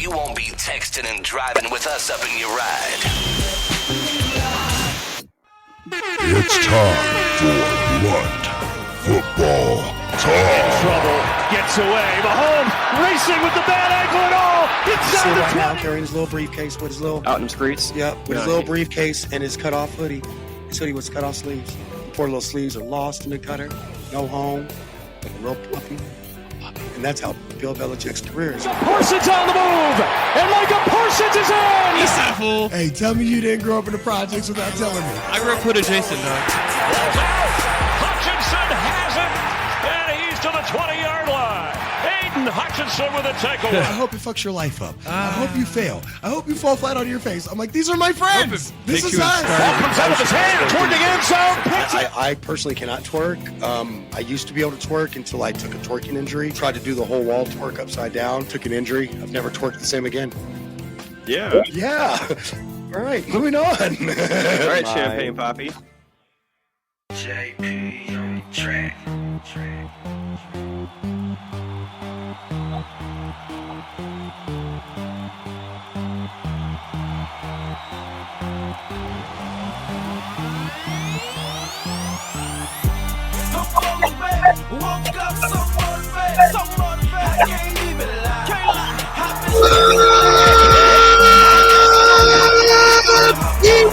you won't be texting and driving with us up in your ride. It's time for blunt football talk. Trouble, gets away. Mahomes racing with the bad ankle and all. Inside the right 20. now carrying his little briefcase with his little out in the streets. Yeah, with his little briefcase and his cut off hoodie. His hoodie was cut off sleeves. Poor little sleeves are lost in the gutter. No home. Like a little puppy. And that's how Bill Belichick's career is. Parsons on the move, and Micah Parsons is in. He's that fool. Hey, tell me you didn't grow up in the projects without telling me. I grew up with a Jason, dog. Hutchinson has it, and he's to the 20-yard line. Aiden Hutchinson with a takeaway. I hope it fucks your life up. I hope you fail. I hope you fall flat on your face. I'm like, these are my friends. This is us. Ball comes out of his hand toward the end zone. I personally cannot twerk. I used to be able to twerk until I took a twerking injury. Tried to do the whole wall twerk upside down. Took an injury. I've never twerked the same again. Yeah. Yeah. All right, moving on. All right, Champagne Poppy. JP on track.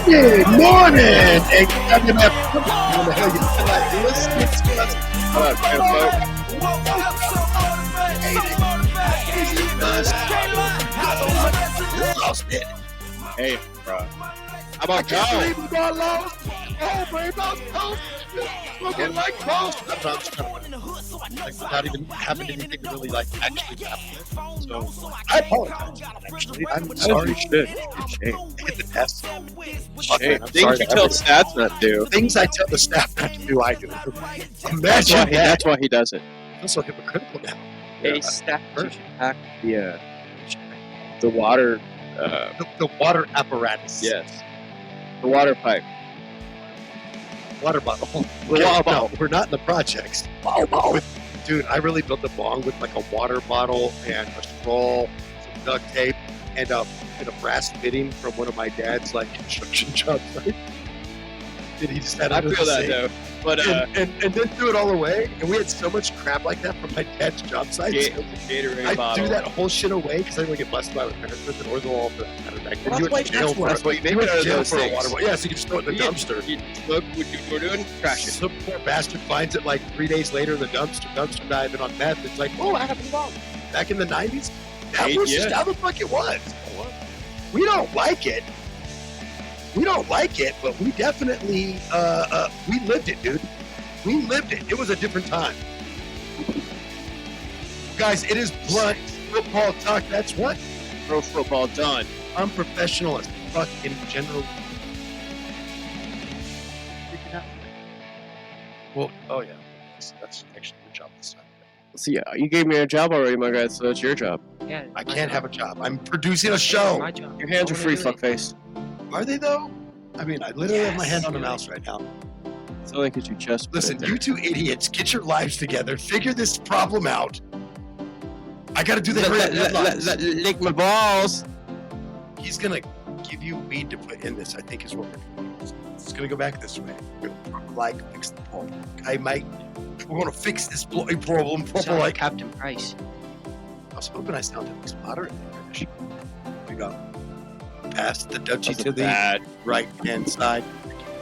Good morning. Hey, I'm gonna have to the hell you feel like listening to us. Lost it. Hey, bro. How about I believe we got lost. Oh, baby, I'm looking like lost. I'm trying to like without even having anything to really like actually happen. So I apologize. Actually, I'm sorry. Shit. Hit the test. Hey, I'm things sorry you to tell everyone. stats not to do. Things I tell the staff not to do, I do. That's Imagine that. that's why he does it. I'm so hypocritical now. A stat pack the water. The water apparatus. Yes. The water pipe. Water bottle. Water bottle. No, we're not in the projects. Dude, I really built a bong with like a water bottle and a straw, some duct tape, and a brass fitting from one of my dad's like construction jobs. Right? And he just had I under feel the that sink. though. But And then threw it all away. And we had so much crap like that from my dad's job site. Gatorade I bottle. threw that whole shit away because I didn't want to get busted by my parents with an ortho for that matter. Back then. Well, You went to jail for that's what you make you went out to of jail those for a things. water bottle. Yeah, so you can just throw it in the dumpster. You look what you were doing, trash it. Some poor bastard finds it like 3 days later in the dumpster diving on meth. It's like, oh, I have a bong. Back in the 90s, that was just how the fuck it was. We don't like it. We don't like it, but we definitely, we lived it, dude. We lived it. It was a different time. Guys, it is blunt football talk. That's what? Pro football done. I'm professional as fuck in general. Well, oh yeah. That's actually your job this time. So yeah, you gave me a job already, my guy, so it's your job. Yeah, I can't have a job. I'm producing a show. My job. Your hands are free, fuckface. Are they though? I mean, I literally have my hand on the mouse right now. It's only because your chest. Listen, you two idiots, get your lives together. Figure this problem out. I got to do the headlines. lick my balls. He's gonna give you weed to put in this. I think is what we're doing. It's gonna go back this way. Like fix the problem. We're gonna fix this problem. Sound Like Captain Price. I was hoping I sounded like moderate. We go past the duchy to the right hand side.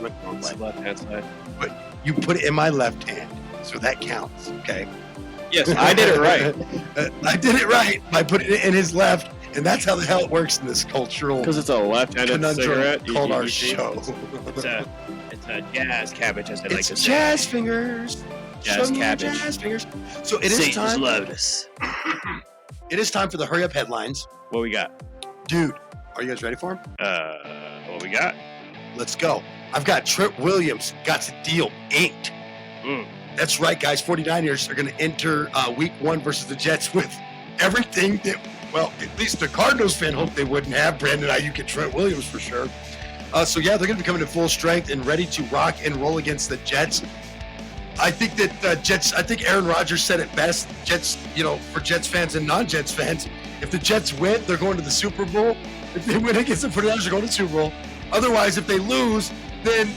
Went the wrong way. left hand side. But you put it in my left hand, so that counts. Okay. Yes, I did it right. I did it right by putting it in his left, and that's how the hell it works in this cultural Because it's a left-handed conundrum cigarette. called our see? show. It's a jazz cabbage, as I like It's to say. jazz fingers. Jazz Show me your cabbage. Jazz fingers. So it is time. Lotus. It is time for the hurry up headlines. What we got? Dude, are you guys ready for them? What we got? Let's go. I've got Trent Williams got the deal inked. That's right, guys. 49ers are going to enter week 1 versus the Jets with everything that, well, at least the Cardinals fan hoped they wouldn't have. Brandon Ayuk and Trent Williams for sure. So, yeah, they're going to be coming to full strength and ready to rock and roll against the Jets. I think that Jets. I think Aaron Rodgers said it best. Jets, for Jets fans and non-Jets fans, if the Jets win, they're going to the Super Bowl. If they win against the 49ers, they're going to the Super Bowl. Otherwise, if they lose, then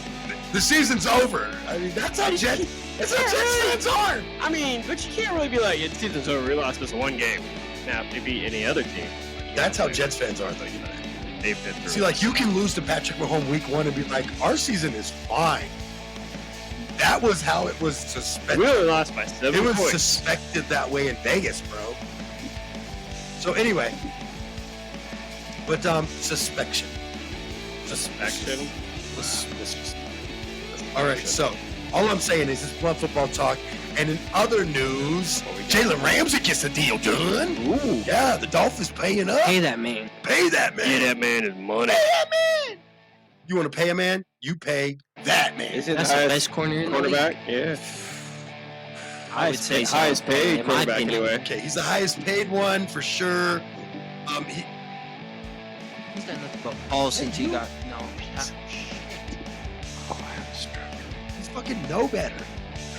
the season's over. I mean, that's how Jets fans are. I mean, but you can't really be like, the season's over. We lost this one game. Now, if they beat any other team. That's how Jets fans are, though. They've been through. See, like, you can lose to Patrick Mahomes week 1 and be like, our season is fine. That was how it was suspected. We only lost by 7 It was points. suspected that way in Vegas, bro. So anyway, but suspension. All right, so all I'm saying is it's blood football talk. And in other news, Jalen Ramsey gets a deal done. Ooh. Yeah, the Dolphins paying up. Pay that man. Pay that man. Yeah, that man is money. Pay that man. You want to pay a man? You pay that man. Is it That's the the highest best corner in the quarterback? league. Yeah. I would say so. Highest paid In my quarterback opinion. anyway. Okay, he's the highest paid one for sure. He's done nothing but ball since he got He's fucking know better.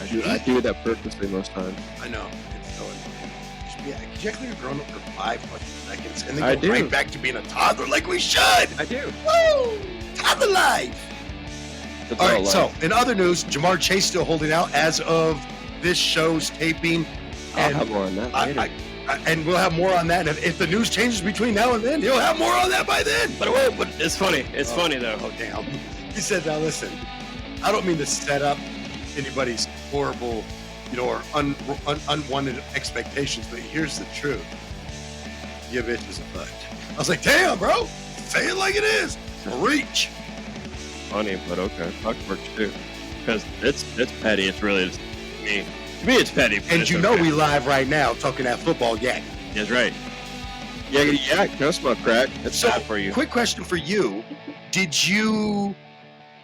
I do that purposely most times. I know. It's so annoying. Yeah, could you actually have grown up for 5 fucking seconds and then I go do. right back to being a toddler like we should? I do. Woo! Toddler life! That's All right, life. so in other news, Jamar Chase still holding out as of this show's taping. I'll And have more on that later. and we'll have more on that. And if the news changes between now and then, he'll have more on that by then. But it won't. But it's funny. It's funny though. Oh, damn. He said, now listen, I don't mean to set up anybody's horrible, or unwanted expectations, but here's the truth. Your bitch is a butt. I was like, damn, bro. Say it like it is. Reach. Funny, but okay. Fuck works too. Because it's petty. It's really just me. To me, it's petty. But And it's you know okay. we live right now talking that football yak. That's right. Yakety yak. No smoke crack. That's So, bad for you. quick question for you. Did you...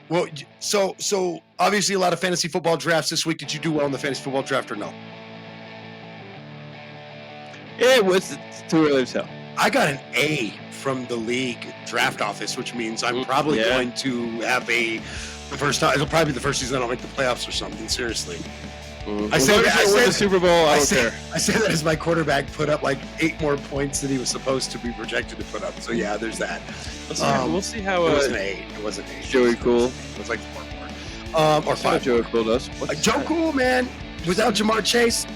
Well, so obviously a lot of fantasy football drafts this week. Did you do well in the fantasy football draft or no? It was too early to tell. I got an A from the league draft office, which means I'm probably Yeah. going to have the first time. It'll probably be the first season I don't make the playoffs or something. Seriously, Mm-hmm. I said that- I win said- the Super Bowl. I don't say care. that as my quarterback put up like 8 more points than he was supposed to be projected to put up. So yeah, there's that. We'll see how It wasn't 8. It wasn't 8. Joey Cool. It was like 4 more. Or 5. Joey Cool does. Joe Cool, man. Without Jamar Chase,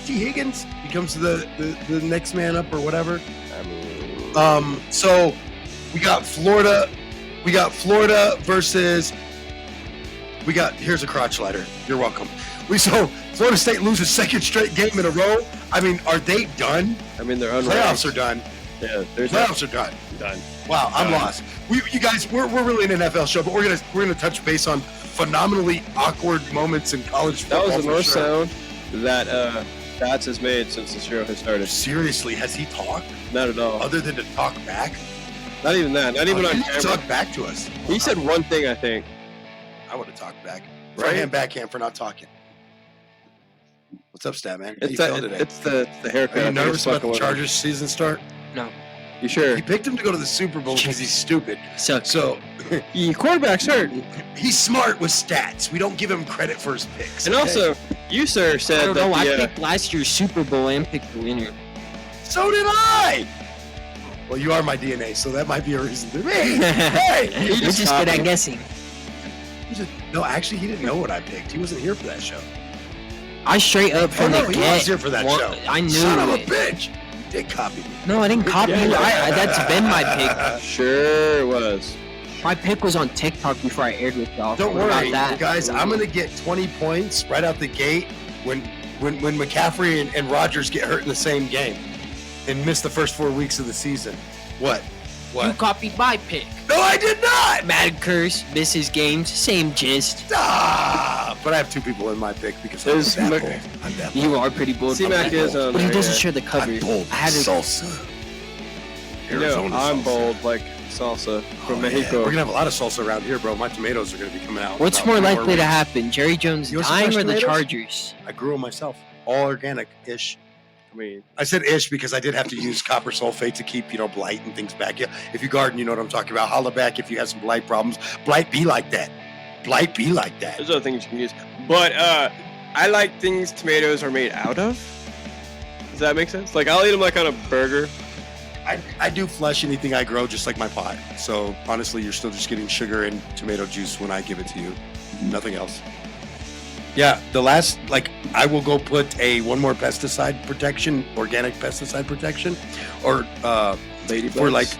T. Higgins becomes the next man up or whatever. So we got Florida. We got Florida versus. Here's a crotch lighter. You're welcome. So Florida State loses second straight game in a row. I mean, are they done? I mean, they're unranked. Playoffs are done. Yeah, there's Playoffs are done. done. Wow, I'm Done. lost. You guys, we're really an NFL show, but we're gonna touch base on phenomenally awkward moments in college That football. was the for most sure. sound that Bats has made since the show has started. Seriously, has he talked Not at all. other than to talk back? Not even that. Not even Oh, on he didn't camera. talk back to us. He said one thing, I think. I would have talked back. Right? Right hand, backhand for not talking. What's up, Stat Man? How It's you feeling today? the haircut. Are I you think nervous it's about fucking the with Chargers season start? No. You sure? He picked him to go to the Super Bowl because he's stupid. Sucks. So Your quarterback's hurt. he's smart with stats. We don't give him credit for his picks. And okay? also, you, sir, I said don't know. I that picked last year's Super Bowl and picked the winner. So did I. Well, you are my DNA, so that might be a reason to me. Hey, You're just good at guessing. no, actually, he didn't know what I picked. He wasn't here for that show. I straight up from no, the he get. was here for that show. I knew Son of a it. bitch. You did copy me. No, I didn't copy you. That's been my pick. Sure was. My pick was on TikTok before I aired with y'all. Don't What worry, about that? guys. I'm gonna get 20 points right out the gate when McCaffrey and Rodgers get hurt in the same game and miss the first 4 weeks of the season. What? You copied my pick. No, I did not. Mad Curse misses games. Same gist. Ah, but I have 2 people in my pick because I'm There's that Mc- bold. I'm that bold. You are pretty bold. C-Mac is on But he there, doesn't yeah. share the cover. I'm bold. I had to. Salsa. You know, Arizona I'm salsa. bold like salsa from Oh, Mexico. yeah. We're gonna have a lot of salsa around here, bro. My tomatoes are gonna be coming out. What's in more about 4 likely to weeks. happen? Jerry Jones You want some dying fresh or the tomatoes? Chargers? I grew them myself, all organic-ish. I mean, I said ish because I did have to use copper sulfate to keep, blight and things back. Yeah, if you garden, you know what I'm talking about. Holla back if you have some blight problems. Blight be like that. Blight be like that. there's other things you can use. But I like things tomatoes are made out of. Does that make sense? Like I'll eat them like on a burger. I do flesh anything I grow just like my pot. So honestly, you're still just getting sugar and tomato juice when I give it to you. Nothing else. Yeah, the last, like, I will go put one more pesticide protection, organic pesticide protection, or Ladybugs.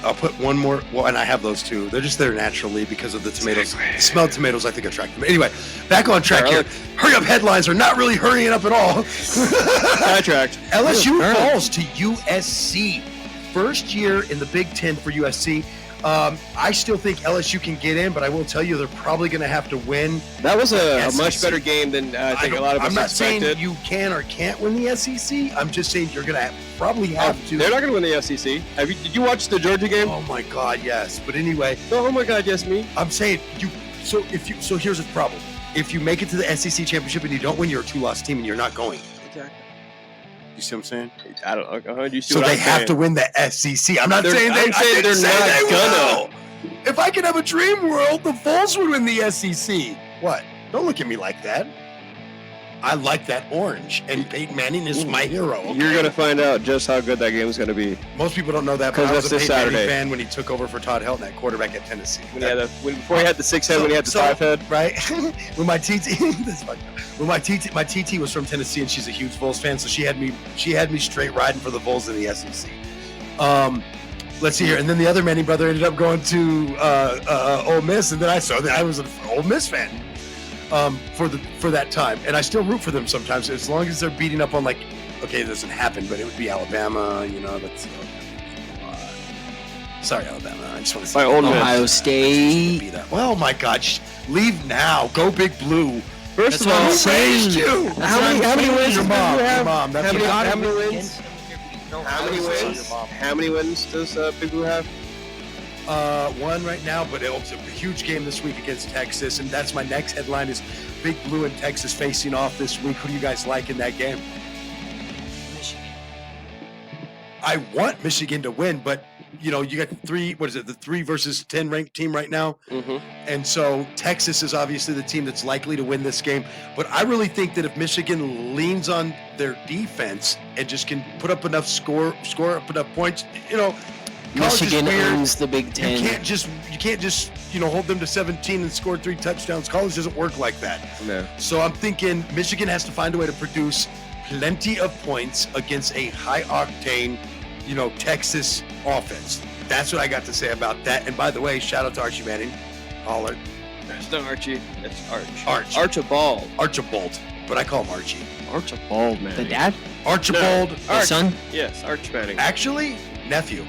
I'll put one more. Well, and I have those too. They're just there naturally because of the tomatoes. The smell of tomatoes, I think, attract them. Anyway, back on track here. Hurry up headlines are not really hurrying up at all. Sidetracked. LSU falls to USC. First year in the Big Ten for USC. I still think LSU can get in, but I will tell you they're probably going to have to win. That was a SEC. much better game than I think a lot of us I'm not expected. saying you can or can't win the SEC. I'm just saying you're going to probably have to. They're not going to win the SEC. Did you watch the Georgia game? Oh my God, yes. But anyway, Oh my God, yes, me. I'm saying you. So here's the problem. If you make it to the SEC championship and you don't win, you're a 2-loss team and you're not going. Exactly. You see what I'm saying? I don't know. You see So what they I'm have saying? to win the SEC. I'm not saying I'm saying they're not gonna. will. If I could have a dream world, the Bulls would win the SEC. What? Don't look at me like that. I like that orange, and Peyton Manning is my hero. Okay? You're going to find out just how good that game is going to be. Most people don't know that, but 'Cause I was that's a this Peyton Manning Saturday. fan when he took over for Todd Helton at quarterback at Tennessee. Before he had the 6 head, when he had the 5 head. Right? When my TT, my TT was from Tennessee, and she's a huge Bulls fan, so she had me straight riding for the Bulls in the SEC. Let's see here, and then the other Manning brother ended up going to Ole Miss, and then I saw that I was an Ole Miss fan for that time, and I still root for them sometimes as long as they're beating up on, like, okay, it doesn't happen, but it would be Alabama, that's. Sorry, Alabama. I just want to say Ole Miss. Ohio State. beat up. Well, my God, leave now. Go Big Blue. First of what all, I'm saying. Raised you. How many wins Your does mom. Big Blue Your have? mom. That's How many- your mom. how many wins? How How many wins does Big Blue have? One right now, but it was a huge game this week against Texas, and that's my next headline is Big Blue and Texas facing off this week. Who do you guys like in that game? Michigan. I want Michigan to win, but you got the 3 versus 10 ranked team right now. Mm-hmm. And so Texas is obviously the team that's likely to win this game. But I really think that if Michigan leans on their defense and just can put up enough score up enough points, college Michigan is weird. owns the Big Ten. You can't just hold them to 17 and score 3 touchdowns. College doesn't work like that. No. So I'm thinking Michigan has to find a way to produce plenty of points against a high octane, Texas offense. That's what I got to say about that. And by the way, shout out to Archie Manning. Holler. It's not Archie. It's Arch. Arch. Archibald. Archibald. But I call him Archie. Archibald, man. The dad? Archibald. The son? Yes, Arch Manning. Actually, nephew.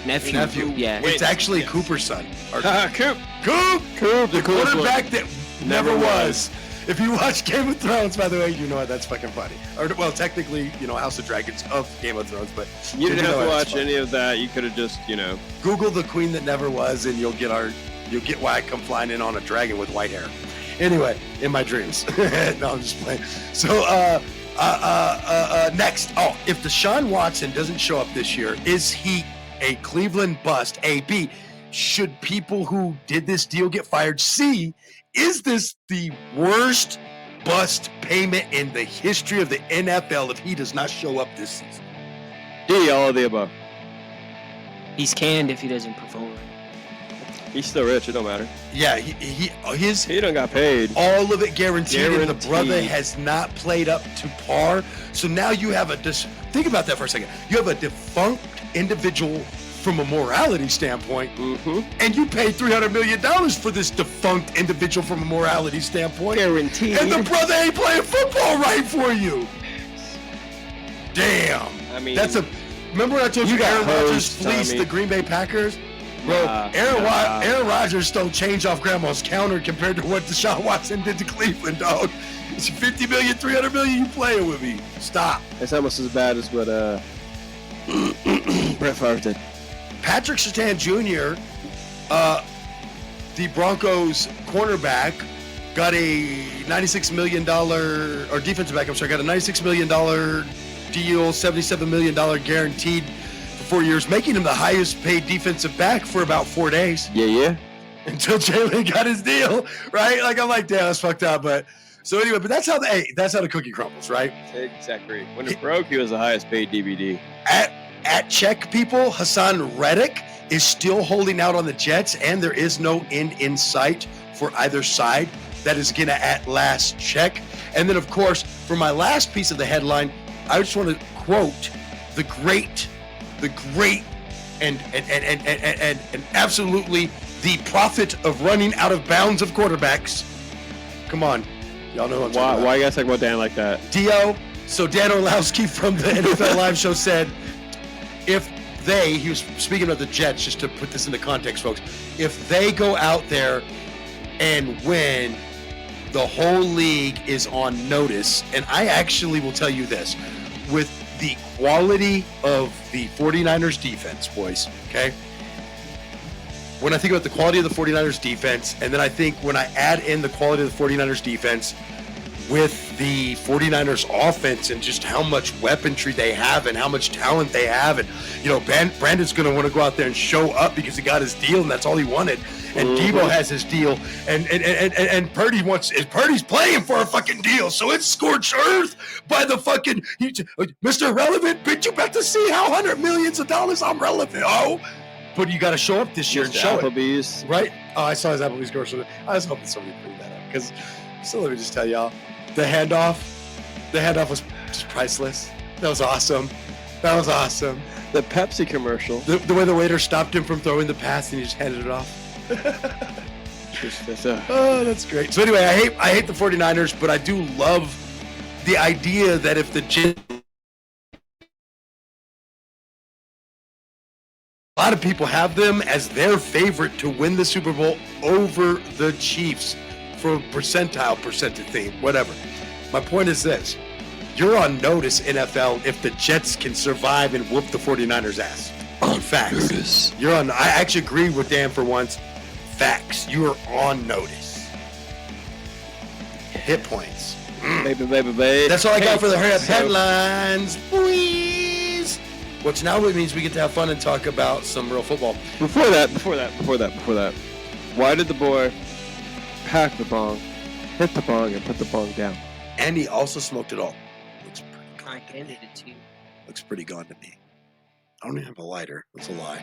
Nephew. Yeah. It's actually Cooper's son. Coop. Coop, the coolest one. quarterback that never was. If you watch Game of Thrones, by the way, you know what? That's fucking funny. Or, well, technically, House of Dragons of Game of Thrones, but You didn't have to that's watch funny. any of that. You could have just, Google the queen that never was, and you'll get why I come flying in on a dragon with white hair. Anyway, in my dreams. No, I'm just playing. So, next. Oh, if Deshaun Watson doesn't show up this year, is he a Cleveland bust? A, B, should people who did this deal get fired? C, is this the worst bust payment in the history of the NFL if he does not show up this season? D, all of the above. He's canned if he doesn't perform. He's still rich. It don't matter. Yeah, his He done got paid. all of it guaranteed, and the Guaranteed. brother has not played up to par. So now you have think about that for a second. You have a defunct individual from a morality standpoint, Mm-hmm. and you pay $300 million for this defunct individual from a morality standpoint. Guaranteed. And the brother ain't playing football right for you. Damn. I mean, Remember when I told you, you got Aaron Rodgers hosed, fleeced Tommy. the Green Bay Packers? Bro, Aaron Rodgers stole change off grandma's counter compared to what Deshaun Watson did to Cleveland, dog. It's $50 million, $300 million, you playing with me. Stop. It's almost as bad as what Brett Favre did. Patrick Surtain Jr., the Broncos cornerback, got a $96 million, or defensive back, I'm sorry, got a $96 million deal, $77 million guaranteed for 4 years, making him the highest paid defensive back for about 4 days Yeah. until Jalen got his deal, right? Like, I'm like, damn, that's fucked up. But So anyway, but that's how the cookie crumbles, right? Exactly. When it broke, he was the highest paid DVD. At check, people, Hassan Reddick is still holding out on the Jets, and there is no end in sight for either side. That is gonna at last check. And then, of course, for my last piece of the headline, I just want to quote the great, and absolutely the prophet of running out of bounds of quarterbacks. Come on, y'all know what I'm talking about. Why you guys talk about Dan like that? Dio. So Dan Orlowski from the NFL Live Show said, he was speaking of the Jets, just to put this into context, folks. If they go out there and win, the whole league is on notice. And I actually will tell you this, with the quality of the 49ers defense, boys, okay? When I think about the quality of the 49ers defense, and then I think when I add in the quality of the 49ers defense with the 49ers offense and just how much weaponry they have and how much talent they have, and Brandon's going to want to go out there and show up because he got his deal and that's all he wanted. And Debo has his deal, and Purdy's playing for a fucking deal, so it's scorched earth by the fucking Mr. Relevant. Bitch, you about to see how $100 million I'm relevant, but you got to show up this year and show Applebee's. it, right? Oh, I saw his Applebee's commercial. I was hoping somebody put that up because. So let me just tell y'all, the handoff was just priceless. That was awesome. The Pepsi commercial. The way the waiter stopped him from throwing the pass and he just handed it off. Oh, that's great. So anyway, I hate the 49ers, but I do love the idea that if the Jets, a lot of people have them as their favorite to win the Super Bowl over the Chiefs for percentage thing, whatever. My point is this. You're on notice, NFL, if the Jets can survive and whoop the 49ers' ass. On facts. You're on. I actually agree with Dan for once. Facts. You are on notice. Hit points. Baby. That's all I got for the hurry up headlines, please. Which now it means we get to have fun and talk about some real football. Before that. Why did the boy pack the bong, hit the bong, and put the bong down? And he also smoked it all. I handed it to you. Looks pretty gone to me. I don't even have a lighter. That's a lie.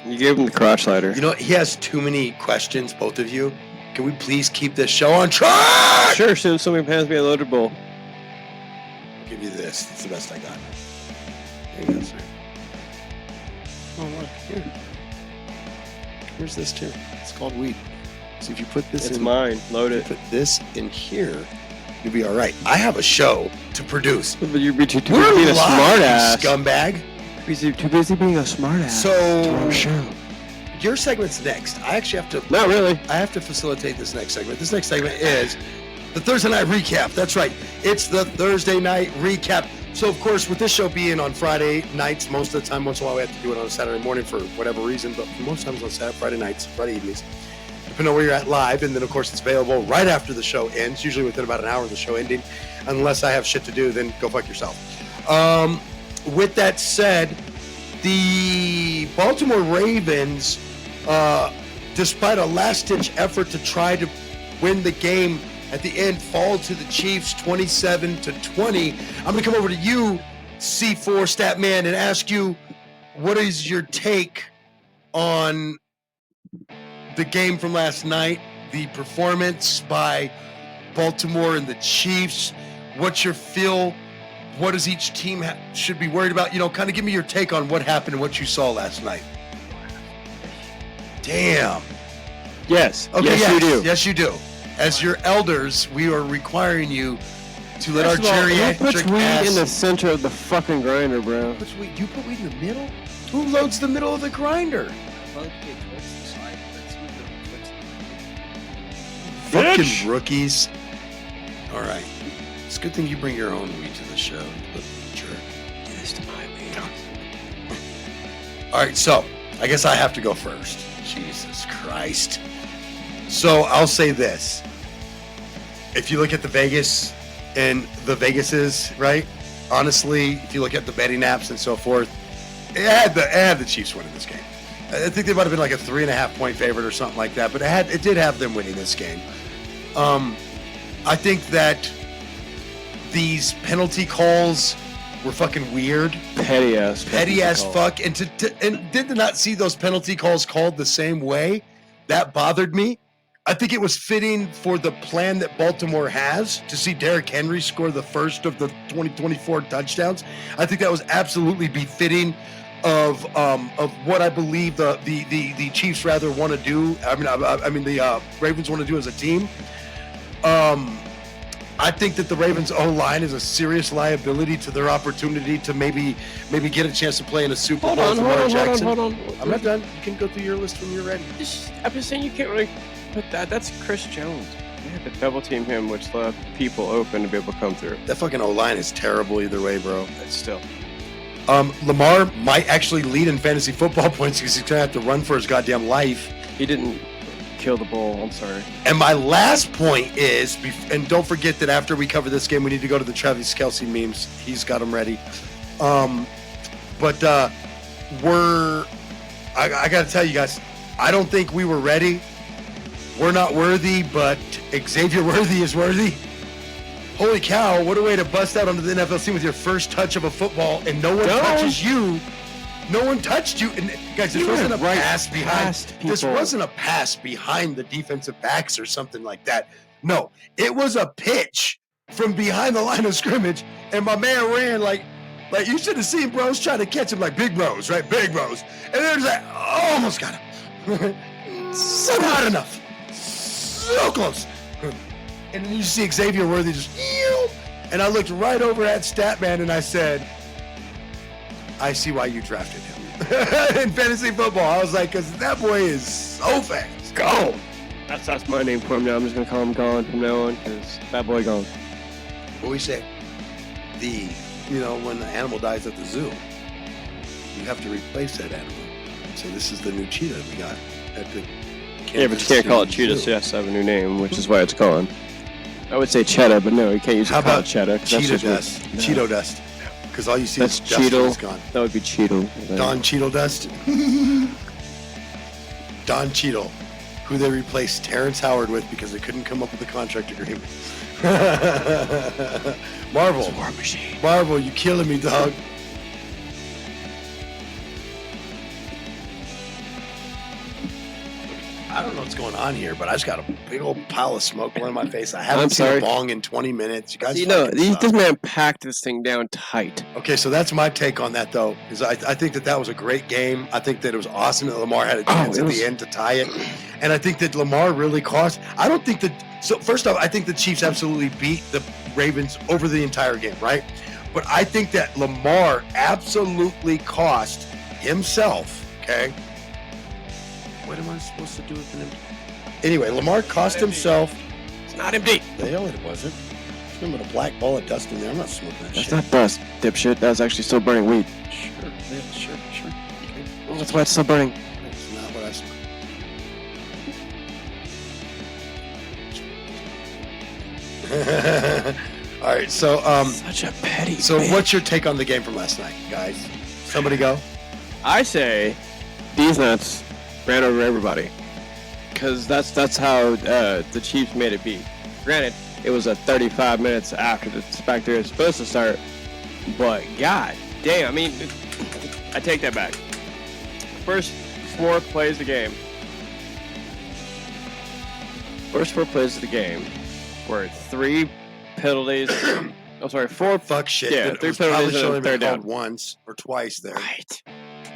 You gave him the crotch lighter. You know, he has too many questions, both of you. Can we please keep this show on track? Sure, soon somebody hands me a loaded bowl. I'll give you this. It's the best I got. There you go, sir. Oh, look. Here. Here's this, too. It's called weed. So if you put this It's in... mine. Load it. Put this in here, you'll be all right. I have a show to produce. But you'd be too busy We're being a live, smart you ass. scumbag. Too busy being a smart ass. So... Sure. Your segment's next. I actually have to... Not really. I have to facilitate this next segment. This next segment is the Thursday night recap. That's right. It's the Thursday night recap. So, of course, with this show being on Friday nights, most of the time, once in a while, we have to do it on a Saturday morning for whatever reason, but most times on Saturday, Friday nights, Friday evenings, depending on where you're at live. And then, of course, it's available right after the show ends, usually within about an hour of the show ending. Unless I have shit to do, then go fuck yourself. With that said, the Baltimore Ravens, despite a last-ditch effort to try to win the game at the end, fall to the Chiefs 27-20. I'm going to come over to you, C4 Statman, and ask you, what is your take on the game from last night, the performance by Baltimore and the Chiefs? What's your feel? What does each team should be worried about? You know, kind of give me your take on what happened and what you saw last night. Damn. Yes. Okay, yes, you do. Yes, you do. As your elders, we are requiring you to let First our of all, who geriatric puts weed ass... in the center of the fucking grinder, bro? Puts weed? You put weed in the middle? Who loads the middle of the grinder? Fucking rookies. All right. It's a good thing you bring your own weed to the show, you little jerk. Yes, to my weed. All right, so I guess I have to go first. Jesus Christ. So I'll say this. If you look at the Vegas and the Vegases, right? Honestly, if you look at the betting apps and so forth, it had the Chiefs winning this game. I think they might have been like a 3.5 point favorite or something like that, but it did have them winning this game. I think that these penalty calls were fucking weird. Petty ass Fuck. And did not see those penalty calls called the same way. That bothered me. I think it was fitting for the plan that Baltimore has to see Derrick Henry score the first of the 2024 touchdowns. I think that was absolutely befitting of what I believe the Chiefs rather want to do. I mean the Ravens want to do as a team. I think that the Ravens O-line is a serious liability to their opportunity to maybe get a chance to play in a Super Bowl. Hold on. I'm not done. You can go through your list when you're ready. I'm just saying you can't really put that. That's Chris Jones. They had to double team him, which left people open to be able to come through. That fucking O-line is terrible either way, bro. That's still. Lamar might actually lead in fantasy football points because he's going to have to run for his goddamn life. He didn't kill the bull. I'm sorry. And my last point is, and don't forget that after we cover this game, we need to go to the Travis Kelce memes. He's got them ready. I got to tell you guys, I don't think we were ready. We're not worthy, but Xavier Worthy is worthy. Holy cow, what a way to bust out onto the NFL scene with your first touch of a football and no one touches you. No one touched you. And guys, this wasn't a pass behind. This wasn't a pass behind the defensive backs or something like that. No, it was a pitch from behind the line of scrimmage, and my man ran like you should have seen bros trying to catch him like big bros, right? Big bros. And there's that, almost got him. So not enough. So close. And then you see Xavier Worthy just, and I looked right over at Statman and I said, I see why you drafted him in fantasy football. I was like, because that boy is so fast. Go. That's my name for him now. I'm just going to call him Gone from now on because that boy gone. What we say? When the animal dies at the zoo, you have to replace that animal. So this is the new cheetah we got at the Yeah, but you can't call it cheetah, so you have to have a new name, which is why it's gone. I would say cheddar, but no, you can't use it called cheddar. Cheetah dust? No. Cheeto dust. Because all you see that's is dust Cheeto. is gone. That would be Cheeto. Don Cheeto dust. Don Cheeto, who they replaced Terrence Howard with because they couldn't come up with a contract agreement. Marvel. War machine. Marvel, you killing me, dog. I don't know what's going on here, but I just got a big old pile of smoke blowing in my face. I haven't seen a bong in 20 minutes. You guys, this man packed this thing down tight. Okay, so that's my take on that, though. Is I think that was a great game. I think that it was awesome that Lamar had a chance at the end to tie it, and I think that Lamar really cost. I don't think that. So first off, I think the Chiefs absolutely beat the Ravens over the entire game, right? But I think that Lamar absolutely cost himself. Okay. What am I supposed to do with an empty? Anyway, Lamar cost himself. It's not empty. The hell it wasn't. There's a black ball of dust in there. I'm not smoking that shit. That's not dust, dipshit. That's actually still burning weed. Sure. Okay. Well, that's why it's still burning. That's not what I smoked. All right, so such a petty. So bitch. What's your take on the game from last night, guys? Somebody go. I say these nuts ran over everybody, because that's how the Chiefs made it be. Granted, it was 35 minutes after the spectator was supposed to start, but god damn, I mean, I take that back. First 4 plays of the game. First 4 plays of the game were 3 penalties. I'm sorry, 4. Fuck shit. Yeah, 3 penalties and a third down. Once or twice there. Right.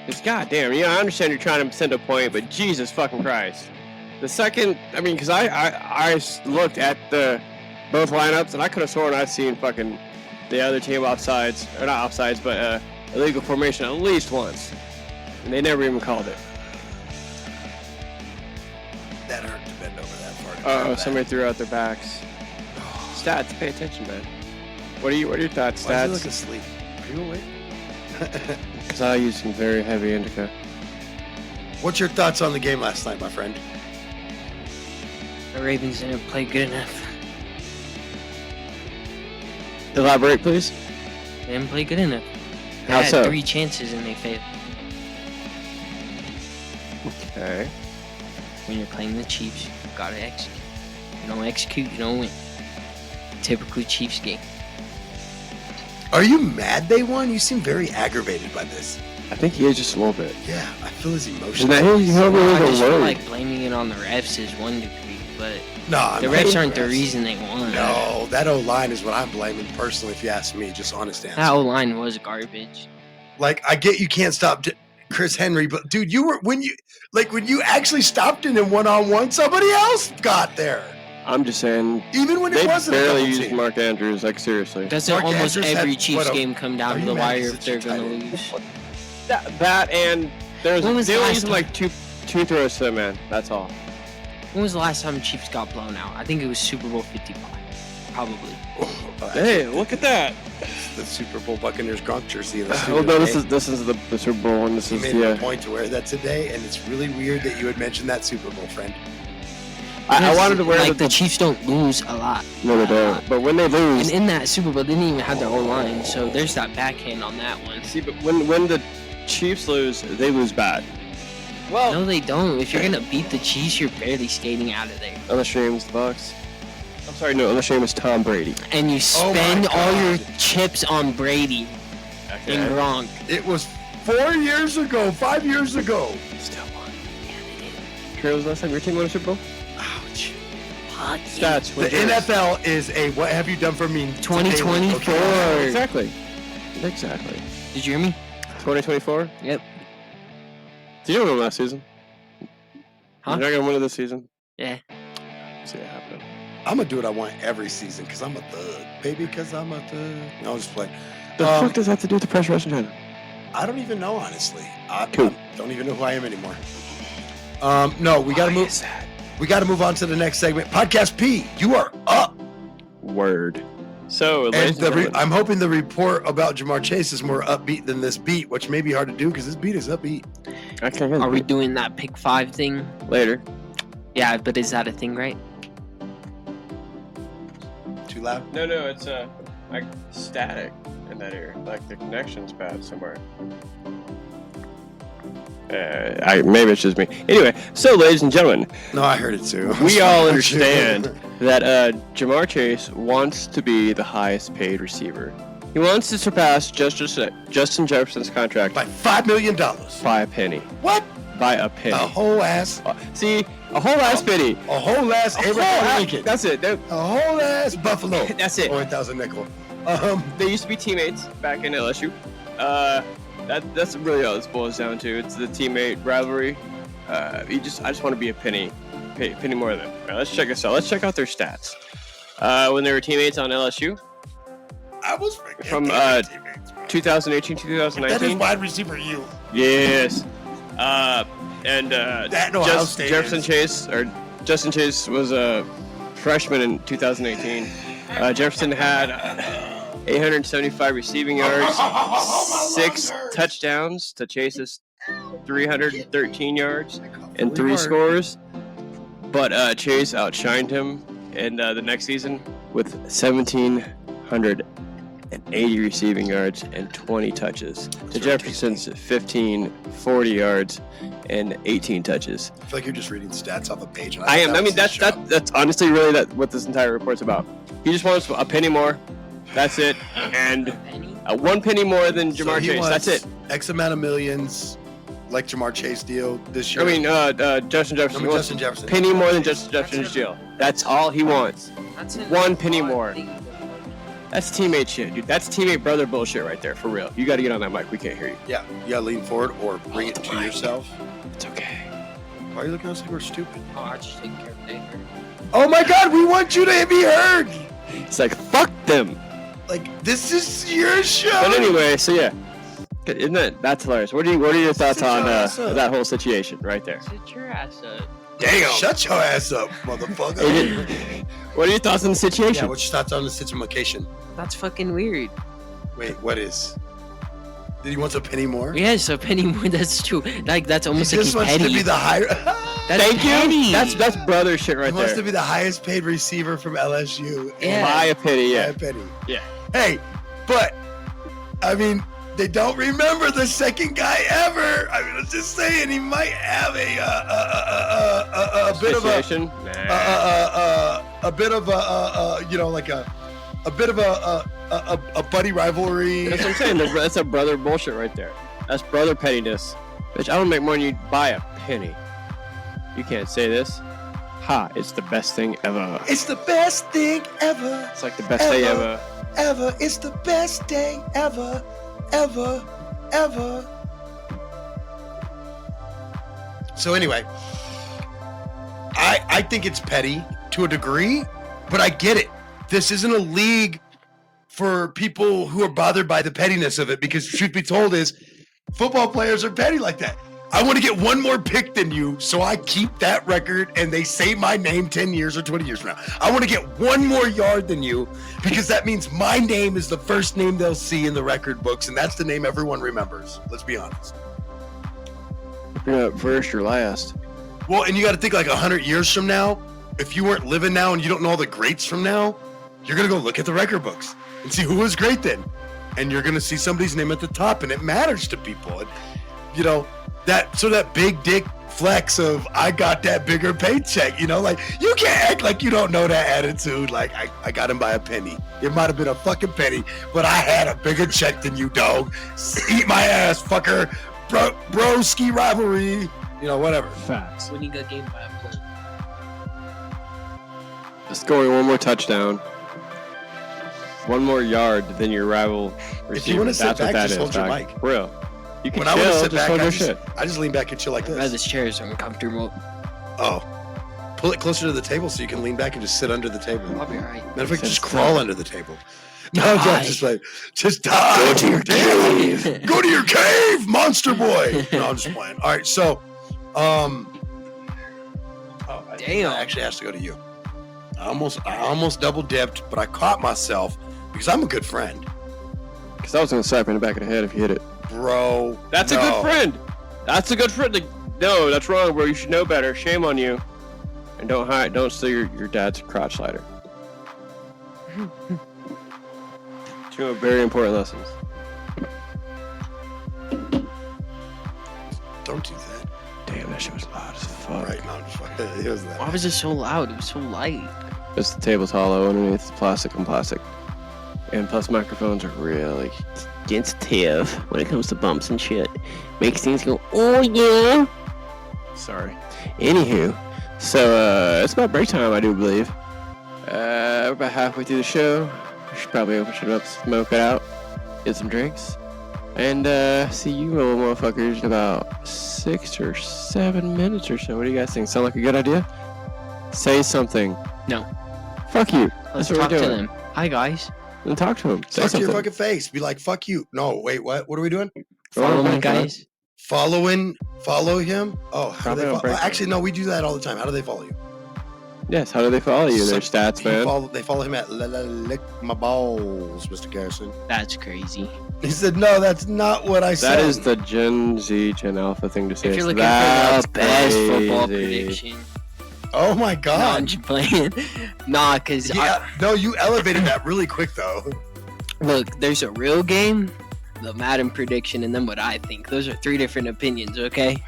It's goddamn. I understand you're trying to send a point, but Jesus fucking Christ. The second, because I looked at both lineups, and I could have sworn I'd seen fucking the other team offsides, or not offsides, but illegal formation at least once, and they never even called it. That hurt to bend over that far. Somebody threw out their backs. Stats, pay attention, man. What are your thoughts, Why stats? is he like asleep? Are you awake? Because I use some very heavy indica. What's your thoughts on the game last night, my friend? The Ravens didn't play good enough. Elaborate, please. They didn't play good enough. They How had so? 3 chances and they failed. Okay. When you're playing the Chiefs, you gotta execute. You don't execute, you don't win. typical Chiefs game. Are you mad they won? You seem very aggravated by this. I think he is just a little bit. Yeah, I feel his Isn't emotions. that his? I He's just feel worried. like blaming it on the refs is one degree, but No, the refs aren't the reason they won. No, that O-line is what I'm blaming personally, if you ask me. Just honest answer. That O-line was garbage. Like, I get you can't stop Chris Henry, but dude, when you actually stopped it in one-on-one, somebody else got there. I'm just saying. Even when it They wasn't a barely double used team. Mark Andrews, like seriously. Doesn't Mark almost Andrews every had, Chiefs what, game come down are to you the mad wire because if it's they're your gonna tight end? lose? That and there's When was they the only last used time? like two throws to the man. That's all. When was the last time Chiefs got blown out? I think it was Super Bowl 55. Probably. Hey, look at that. The Super Bowl Buccaneers Gronk jersey. In the Oh studio no, this today. is the Super Bowl, and this He is made it a the. point to wear that today, and it's really weird that you had mentioned that Super Bowl, friend. I wanted to wear like the Chiefs don't lose a lot. No, they don't. But when they lose, And in that Super Bowl, they didn't even have their own line, so there's that backhand on that one. see, but when the Chiefs lose, they lose bad. Well, No, they don't. If you're gonna beat the Chiefs, you're barely skating out of there. unless your name is the Bucks. I'm sorry, no, unless your name is Tom Brady. And you Oh my spend all your God. chips on Brady and Gronk. It was 4 years ago, 5 years ago. Still won. Trey, was the last time your team won a Super Bowl? Ouch. Stats. The NFL is a what have you done for me? 2024. Okay. Exactly. Did you hear me? 2024. Yep. Did you win last season? Huh? You're not gonna win it this season. Yeah. See it happen. I'm gonna do what I want every season because I'm a thug, baby. Because I'm a thug. No, I'm just playing. The fuck does that have to do with the pressure rush in China? I don't even know, honestly. Cool. I don't even know who I am anymore. No, we gotta move. We gotta move on to the next segment. Podcast P, you are up. Word. So, And ladies and gentlemen, I'm hoping the report about Jamar Chase is more upbeat than this beat, which may be hard to do because this beat is upbeat. I can't hear Are we the doing that pick 5 thing? later. Yeah, but is that a thing, right? Too loud? No, it's like static in that area. Like the connection's bad somewhere. Maybe it's just me. Anyway, so ladies and gentlemen, No, I heard it too. we all understand that Jamar Chase wants to be the highest paid receiver. He wants to surpass Justin Jefferson's contract by $5 million. by a penny. What? By a penny. A whole ass. See, a whole ass penny. A whole ass Abraham Lincoln. That's it. A whole ass Buffalo. That's it. Or 1,000 nickel. They used to be teammates back in LSU. That's really all this boils down to. It's the teammate rivalry. I just want to be a penny more than. Right, let's check this out. Let's check out their stats. When they were teammates on LSU I was from 2018 to 2019. That is wide receiver you. Yes. And That and Ohio State Justin Chase was a freshman in 2018. Jefferson had 875 receiving yards, 6 touchdowns to Chase's 313 yards and 3 scores. But Chase outshined him in the next season with 1,780 receiving yards and 20 touches to Jefferson's 1,540 yards and 18 touches. I feel like you're just reading stats off a page. I am. I mean, that's honestly really what this entire report's about. He just wants a penny more. That's it. And 1 penny more than Jamar Chase. That's it. X amount of millions, like Jamar Chase deal this year. I mean, Justin Jefferson. I mean, Justin Jefferson. Penny more than Justin Jefferson's deal. That's all he wants. That's 1 penny more. That's teammate shit, dude. That's teammate brother bullshit right there, for real. You got to get on that mic. We can't hear you. Yeah, you gotta lean forward or bring it to yourself. It's okay. Why are you looking at us like we're stupid? Oh, I just taking care of Baker. Oh my God, we want you to be heard. It's like, fuck them. Like, this is your show. But anyway, so yeah. That's hilarious. What are your thoughts Sit on your ass up. that whole situation right there? Sit your ass up. Damn. Shut your ass up, motherfucker. What are your thoughts on the situation? Yeah, what's your thoughts on the situation? That's fucking weird. Wait, what is? Did he want a penny more? Yeah, so penny more. That's true. Like that's almost He like just he's wants petty. to be the higher. That's Thank petty. you. That's brother shit He right wants there. to be the highest paid receiver from LSU. Yeah. By a penny, By yeah. a penny. Yeah. Hey, but I mean, they don't remember the second guy ever. I mean, I'm just saying he might have a bit of a Situation? Nah. a bit of a like a a bit of a buddy rivalry. That's what I'm saying. That's a brother bullshit right there. That's brother pettiness. Bitch, I don't make more than you by a penny. You can't say this. Ha, it's the best thing ever. It's the best thing ever. It's like the best day ever. Ever. It's the best day ever. Ever. Ever. So anyway, I think it's petty to a degree, but I get it. This isn't a league for people who are bothered by the pettiness of it, because truth be told is football players are petty like that. I want to get one more pick than you, so I keep that record and they say my name 10 years or 20 years from now. I want to get one more yard than you, because that means my name is the first name they'll see in the record books, and that's the name everyone remembers. Let's be honest. You're not first or last. Well, and you got to think like 100 years from now, if you weren't living now and you don't know all the greats from now, you're going to go look at the record books and see who was great then. And you're going to see somebody's name at the top, and it matters to people. And, you know, that big dick flex of I got that bigger paycheck, you know, like you can't act like you don't know that attitude. Like I got him by a penny. It might have been a fucking penny, but I had a bigger check than you, dog. Eat my ass, fucker. Bro ski rivalry, you know, whatever. Facts. When you got game by a play. Scoring one more touchdown, one more yard than your rival receiver. If you want to sit back, just hold your mic. For real. You can When I want to sit just back, hold your shit. I just lean back and chill like this. This chair is uncomfortable. Oh, pull it closer to the table so you can lean back and just sit under the table. I'll be alright. Matter of fact, just crawl under the table. No, just die. Go to your cave. Go to your cave, monster boy. No, I'm just playing. All right, so, Damn. I actually has to go to you. I almost double dipped, but I caught myself because I'm a good friend, Because I was going to slap you in the back of the head if you hit it. bro. That's no. a good friend. That's a good friend. No, that's wrong, bro. You should know better. Shame on you. And don't steal your dad's crotch slider. Two very important lessons. Don't do that. Damn, that shit was loud as fuck. Right now, just it was that. Why was it so loud? It was so light. Because the table's hollow underneath, it's plastic and plastic. And plus microphones are really sensitive when it comes to bumps and shit. Makes things go, oh yeah. Sorry. Anywho, so it's about break time, I do believe. We're about halfway through the show. We should probably open shit up, smoke it out, get some drinks, and see you little motherfuckers in about 6 or 7 minutes or so. What do you guys think? Sound like a good idea? Say something. No. Fuck you. Let's That's what talk we're to doing. them. Hi guys. Then talk to him. Say Talk to your something. fucking face. Be like, fuck you. No, wait, what? What are we doing? Follow me, break time. guys. Follow him? Oh, how do Probably they on follow? break time. Actually, no, we do that all the time. How do they follow you? Yes, how do they follow you? Their stats, man. They follow him at lick my balls, Mr. Garrison. That's crazy. He said, no, that's not what I said. That is the Gen Z, Gen Alpha thing to say. If you're It's looking for the that best football crazy. prediction, Oh my no, God. I'm just playing. Nah, cause Yeah, no, you elevated that really quick though. look, there's a real game, the Madden prediction, and then what I think. Those are 3 different opinions. Okay.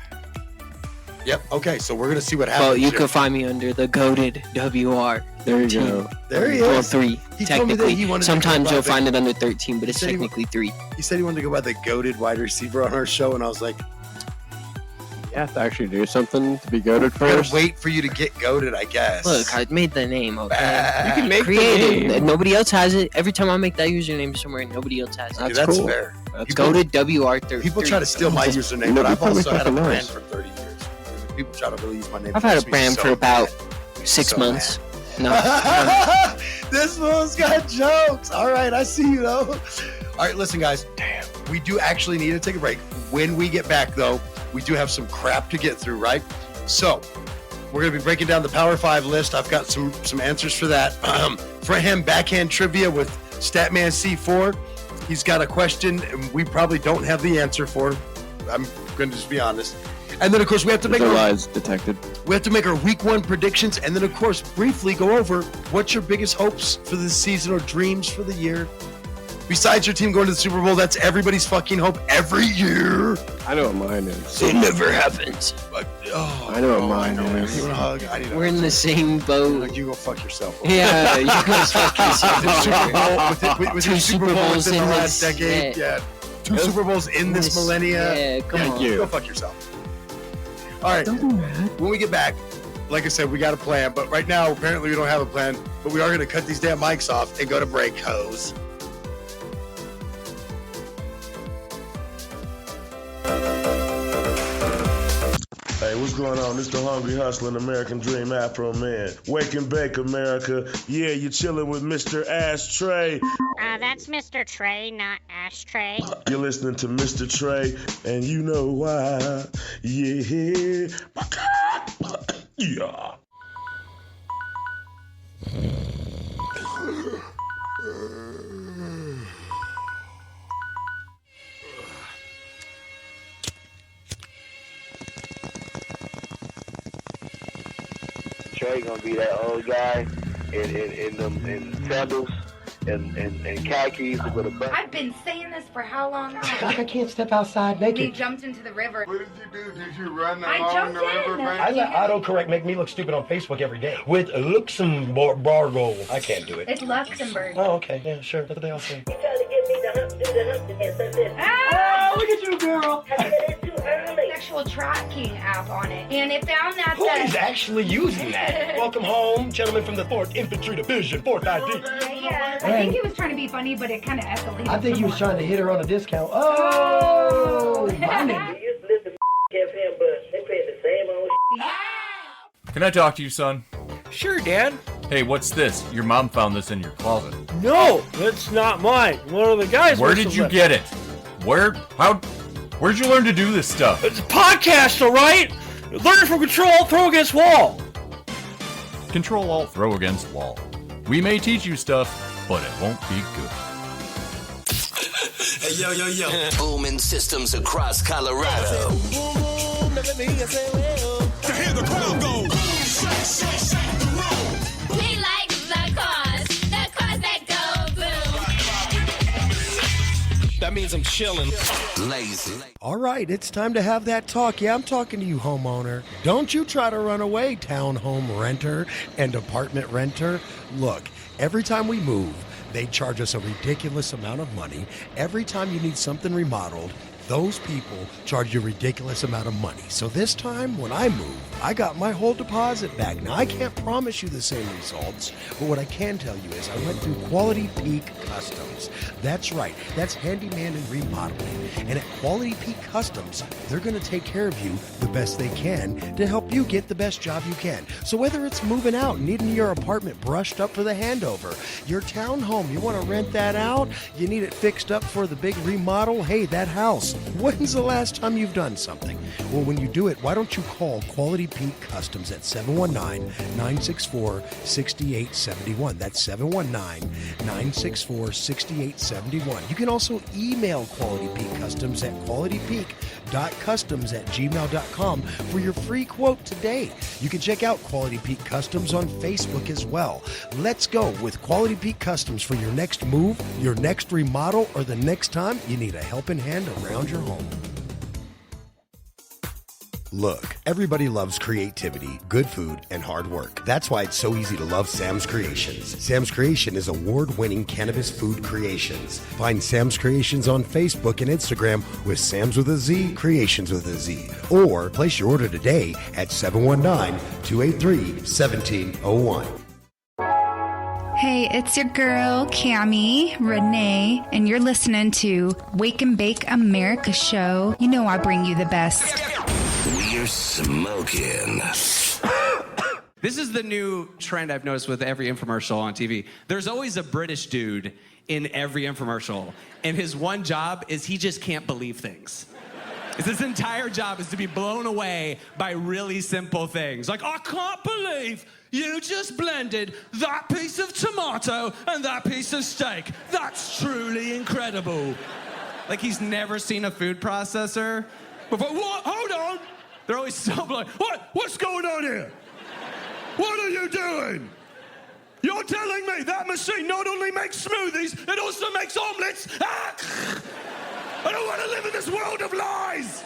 Yep. Okay, so we're gonna see what happens. Well, you here. can find me under the goated WR. There you 13. go. There he Well, is. 3 He told me that technically. he wanted to Sometimes go you'll by find it under 13, but it's said he wa- technically 3. He said he wanted to go by the goated wide receiver on our show, and I was like, You have to actually do something to be goated I gotta first. wait for you to get goated, I guess. Look, I made the name. Okay. You can make Created. the name. Nobody else has it. Every time I make that username somewhere, nobody else has it. Dude, That's that's cool. fair. That's People- Goated WR13. People try to steal my username, you but know, I've people also had a fucking brand nice. for 30 years. People try to really use my name. I've It had a makes me brand so for about mad. 6 So months. No. This fool's got jokes. All right, I see you though. All right, listen, guys. Damn, we do actually need to take a break. When we get back, though, we do have some crap to get through, right? So we're gonna be breaking down the Power 5 list. I've got some answers for that. For him, backhand trivia with Statman C4. He's got a question we probably don't have the answer for. I'm going to just be honest. And then, of course, we have to make No our lies detected. week 1 predictions, and then, of course, briefly go over what's your biggest hopes for this season or dreams for the year. Besides your team going to the Super Bowl, that's everybody's fucking hope every year. I know what mine is. It never happens. I know what mine is. You want a hug? I need a We're in the same boat. You go fuck yourself. Yeah, you guys fuck yourself. With Two your Super Super Bowl Bowls within the in last this- decade. yeah. 2 Super Bowls in this millennia. Yeah, come on. Go fuck yourself. All right. When we get back, like I said, we got a plan. But right now, apparently we don't have a plan. But we are going to cut these damn mics off and go to break, hoes. Hey, what's going on? This the Hungry Hustling American Dream Afro Man. Wake and bake, America. Yeah, you're chilling with Mr. Ashtray. That's Mr. Trey, not Ashtray. You're listening to Mr. Trey, and you know why. Yeah. Yeah. Trey gonna be that old guy in sandals and khakis with a button. I've been saying this for how long now? Like I can't step outside naked. We jumped into the river. What did you do? Did you run I along jumped the river in. bank? I let autocorrect make me look stupid on Facebook every day. With Luxembourg. I can't do it. It's Luxembourg. Oh, okay. Yeah, sure. That's what they all say. Oh, look at you, girl. Sexual tracking app on it. And it found that Who is actually using that? Welcome home, gentlemen from the 4th Infantry Division, 4th ID. Yeah, I think he was trying to be funny, but it kind of escalated. I think he was trying to hit her on a discount. Oh! My nigga. They used to listen to FM, but they played the same old Can I talk to you, son? Sure, Dad. Hey, what's this? Your mom found this in your closet. No, that's not mine. One of the guys. Where did you get it? Where'd you learn to do this stuff? It's a podcast, all right? Learn from Control, throw against wall. Control Alt Throw Against Wall. We may teach you stuff, but it won't be good. Hey, yo. Booming systems across Colorado. To hear the crowd go. We like the cars that go boom. That means I'm chilling. Lazy. All right, it's time to have that talk. Yeah, I'm talking to you, homeowner. Don't you try to run away, townhome renter and apartment renter. Look, every time we move, they charge us a ridiculous amount of money. Every time you need something remodeled, those people charge you a ridiculous amount of money. So this time, when I moved, I got my whole deposit back. Now, I can't promise you the same results, but what I can tell you is I went through Quality Peak Customs. That's right, that's handyman and remodeling. And at Quality Peak Customs, they're going to take care of you the best they can to help you get the best job you can. So whether it's moving out, needing your apartment brushed up for the handover, your townhome, you want to rent that out, you need it fixed up for the big remodel, hey, that house. When's the last time you've done something? Well, when you do it, why don't you call Quality Peak Customs at 719-964-6871. That's 719-964-6871. You can also email Quality Peak Customs at qualitypeak.customs@gmail.com for your free quote today. You can check out Quality Peak Customs on Facebook as well. Let's go with Quality Peak Customs for your next move, your next remodel, or the next time you need a helping hand around your home. Look, everybody loves creativity, good food, and hard work. That's why it's so easy to love Sam's Creations. Sam's Creation is award-winning cannabis food creations. Find Sam's Creations on Facebook and Instagram with Sam's with a Z, Creations with a Z. Or place your order today at 719-283-1701. Hey, it's your girl, Cammie Renee, and you're listening to Wake and Bake America Show. You know I bring you the best. We're smoking. This is the new trend I've noticed with every infomercial on TV. There's always a British dude in every infomercial, and his one job is he just can't believe things. His entire job is to be blown away by really simple things. Like, I can't believe you just blended that piece of tomato and that piece of steak. That's truly incredible. Like, he's never seen a food processor before. What? Hold on. They're always so like, what's going on here? What are you doing? You're telling me that machine not only makes smoothies, it also makes omelets? Ah! I don't want to live in this world of lies!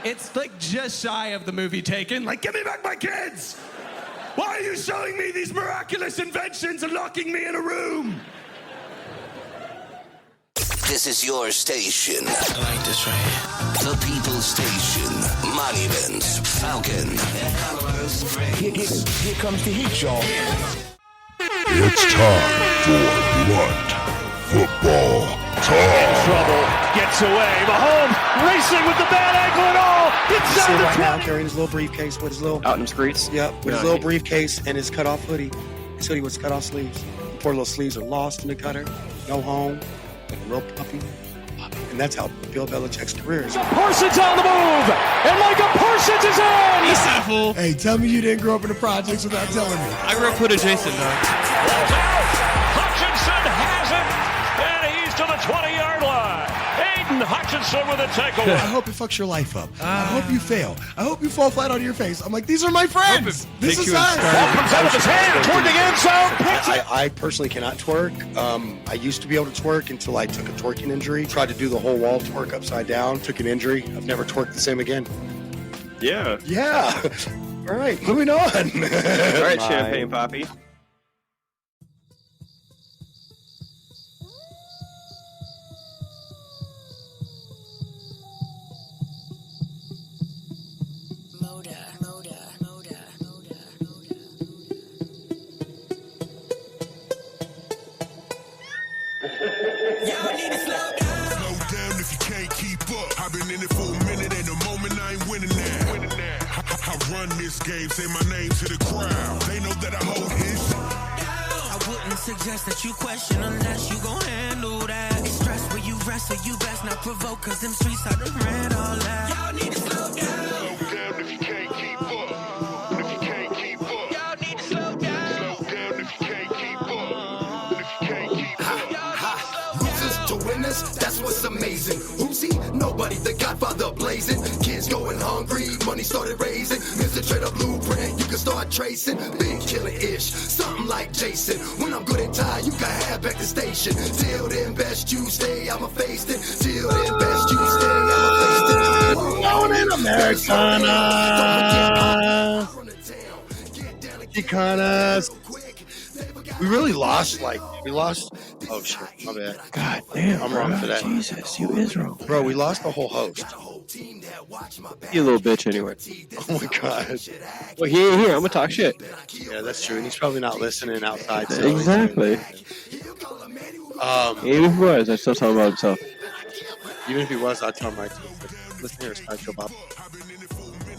It's like just shy of the movie Taken. Like, give me back my kids! Why are you showing me these miraculous inventions and locking me in a room? This is your station. I like this right here. The People's Station. Monuments. Falcon. Here comes the heat, y'all. It's time for Blunt Football Talk. Trouble. Gets away. Mahomes racing with the bad ankle and all. Inside See the right now 20. carrying his little briefcase with his little Out in the streets? Yep, with his little briefcase and his cut off hoodie. His hoodie was cut off sleeves. The poor little sleeves are lost in the gutter. No home. Like a real puppy. And that's how Bill Belichick's career is. Parsons on the move. And Micah Parsons is in. He's that fool. Hey, tell me you didn't grow up in the projects without telling me. I grew up with adjacent, dog. Hutchinson has it. And he's to the 20-yard line. Aiden Hutchinson with a takeaway. I hope it fucks your life up. I hope you fail. I hope you fall flat on your face. I'm like, these are my friends. This is us. Ball comes out of his hand toward the end zone. I personally cannot twerk. I used to be able to twerk until I took a twerking injury. Tried to do the whole wall twerk upside down. Took an injury. I've never twerked the same again. Yeah. Yeah. All right, moving on. All right, Champagne Poppy. Y'all need to slow down. Slow down if you can't keep up. I've been in it for a minute and the moment I ain't winning now. I run this game, say my name to the crowd. They know that I hold his. I wouldn't suggest that you question unless you gon' handle that. It's stress where you rest, so you best not provoke, cause them streets I done ran all that. Y'all need to slow down. Slow down if you can't keep up. If you can't keep up. Y'all need to slow down. Slow down if you can't keep up. If you can't keep up. Losers to winners, that's what's amazing. Who's he? Nobody, the Godfather blazing. Kids going hungry, money started raising. Mr. Trade a blueprint, you can start tracing. Big killer-ish, something like Jason. When I'm good and tired, you can have back the station. Till then, best you stay, I'ma face it. Till then, best you stay, I'ma face it. Going in Americana. Chicanas. We really lost, oh shit, my bad. God damn, I'm wrong for that. Jesus, you is wrong. Bro, we lost the whole host. You little bitch anyway. Oh my god. Well, he ain't here. I'm gonna talk shit. Yeah, that's true. And he's probably not listening outside. So Exactly. Even if he was, I still tell him about himself. Even if he was, I'd tell him right to. Listen here, Sideshow Bob.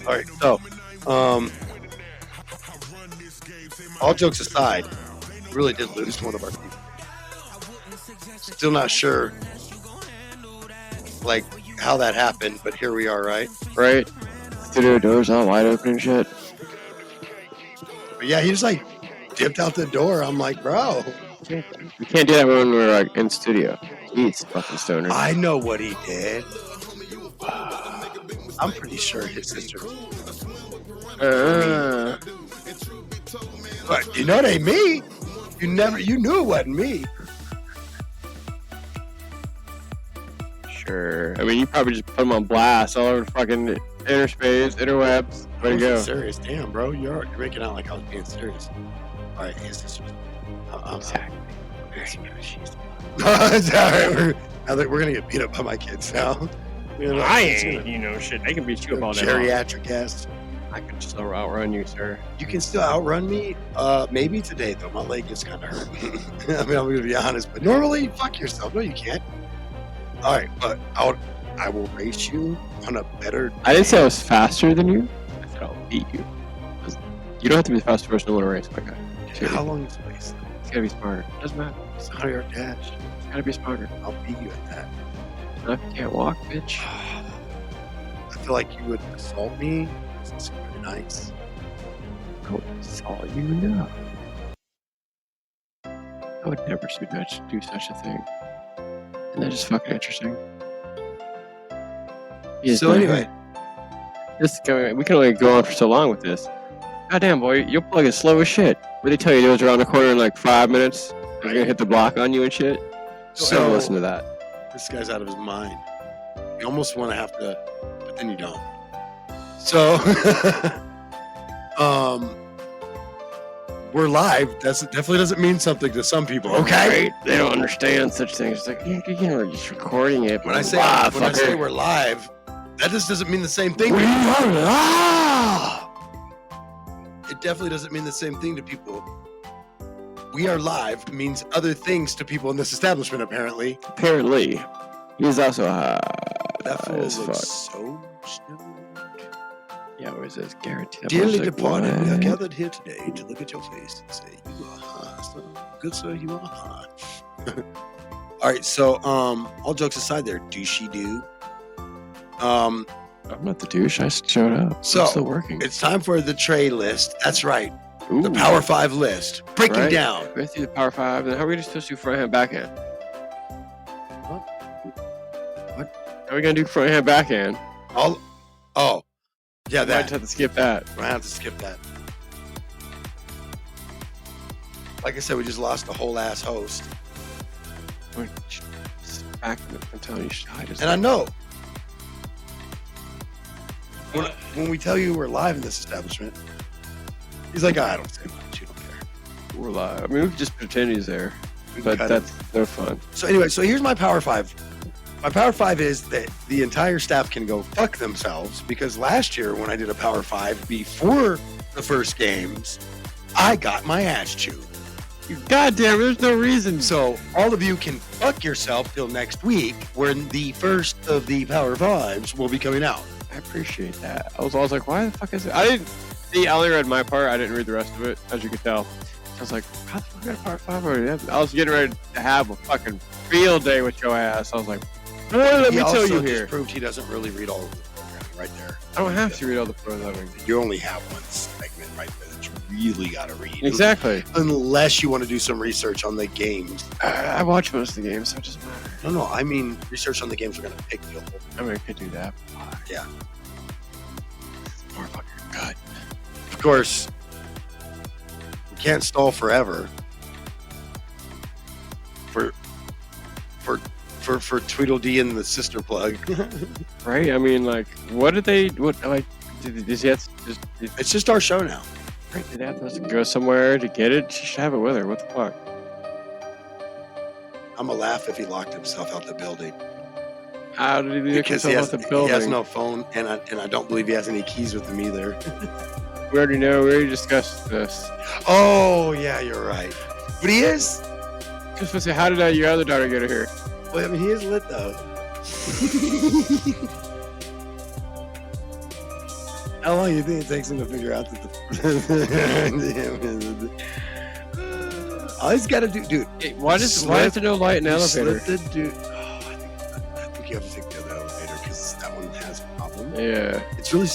Alright, so, all jokes aside, we really did lose one of our people. Still not sure, how that happened, but here we are, right? Right? Studio doors all wide open and shit. But yeah, he just, dipped out the door. I'm like, bro. We can't do that when we're, in studio. He's fucking stoner. I know what he did. I'm pretty sure his sister. But you know it ain't me. You knew it wasn't me. Sure. I mean, you probably just put him on blast all over the fucking interspace, interwebs. Way to go. Serious. Damn, bro. You're making out like I was being serious. All right, his sister. Exactly. Now that we're gonna get beat up by my kids now. I ain't, shit. They can beat you up all day long. Geriatric ass. I can still outrun you, sir. You can still outrun me. Maybe today though. My leg is kind of hurting. I mean, I'm gonna be honest, but normally, fuck yourself. No, you can't. All right, but I will race you on a better. I didn't say I was faster than you. I said I'll beat you. You don't have to be the fastest person to win a race, my guy. How long is the race? It's gotta be smarter. Doesn't matter. It's 100-yard dash. It's gotta be smarter. I'll beat you at that. Not if you can't walk, bitch. I feel like you would assault me. It's really nice. I would assault you, no. I would never do such a thing. And that's just fucking interesting. So anyway, we can only go on for so long with this. Goddamn, boy, you'll plug it slow as shit. What they tell you to do is around the corner in like 5 minutes. They're gonna hit the block on you and shit. So don't listen to that. This guy's out of his mind. You almost want to have to, but then you don't. So, we're live. That definitely doesn't mean something to some people. Okay, Right? They don't understand such things. It's like you're just recording it. when I say we're live, that just doesn't mean the same thing. We are live. It definitely doesn't mean the same thing to people. We are live means other things to people in this establishment, apparently. Apparently, he's also That fool as looks fuck. so stoned. Yeah, where's this guarantee? Dearly departed, we are gathered here today to look at your face and say, you are high, sir. Good sir, you are high. All right, so all jokes aside there, douchey do. I'm not the douche. I showed up. So I'm still working. it's time for the tray list. That's right. Ooh. The Power 5 list. Breaking Right. down. We're through the Power 5. Then how are we supposed to do front hand, back hand? What? How are we going to do front hand, back hand? Yeah, Might that. have to skip that. I have to skip that. Like I said, we just lost a whole ass host. Back, I'm telling you, I just. And I know. When we tell you we're live in this establishment, he's like, I don't say much. You don't care. We're live. I mean, we could just pretend he's there, We but can that's no fun. So anyway, so here's my Power 5. My Power 5 is that the entire staff can go fuck themselves because last year when I did a Power 5 before the first games, I got my ass chewed. Goddamn, there's no reason. So all of you can fuck yourself till next week when the first of the Power 5s will be coming out. I appreciate that. I was like, why the fuck is it? I didn't see. I only read my part. I didn't read the rest of it, as you could tell. I was like, how the fuck got a Part 5 already? I was getting ready to have a fucking field day with your ass. I was like, let me tell you here. Just proved he doesn't really read all of the programming right there. I don't have to read all the programming. You only have one segment right there that you really got to read. Exactly. Unless you want to do some research on the games. I watch most of the games, so it doesn't matter. No, I mean research on the games we're going to pick. I mean, I could do that. Yeah. More fucking good. Of course, we can't stall forever. For Tweedledee and the sister plug. Right? I mean, like, what did they? What like? Is he have to it's just our show now. Right? Did they have to go somewhere to get it? She should have it with her. What the fuck? I'm gonna laugh if he locked himself out the building. How did he leave Because himself out the building? he has no phone, and I don't believe he has any keys with him either. We already know. We already discussed this. Oh yeah, you're right. But he is. Just to say, how did your other daughter get here? Well, I mean, he is lit though. How long do you think it takes him to figure out that all he's got to do, dude. Hey, why is there no light in the elevator? The dude. Oh, I think you have to take the other elevator because that one has a problem. Yeah. It's really.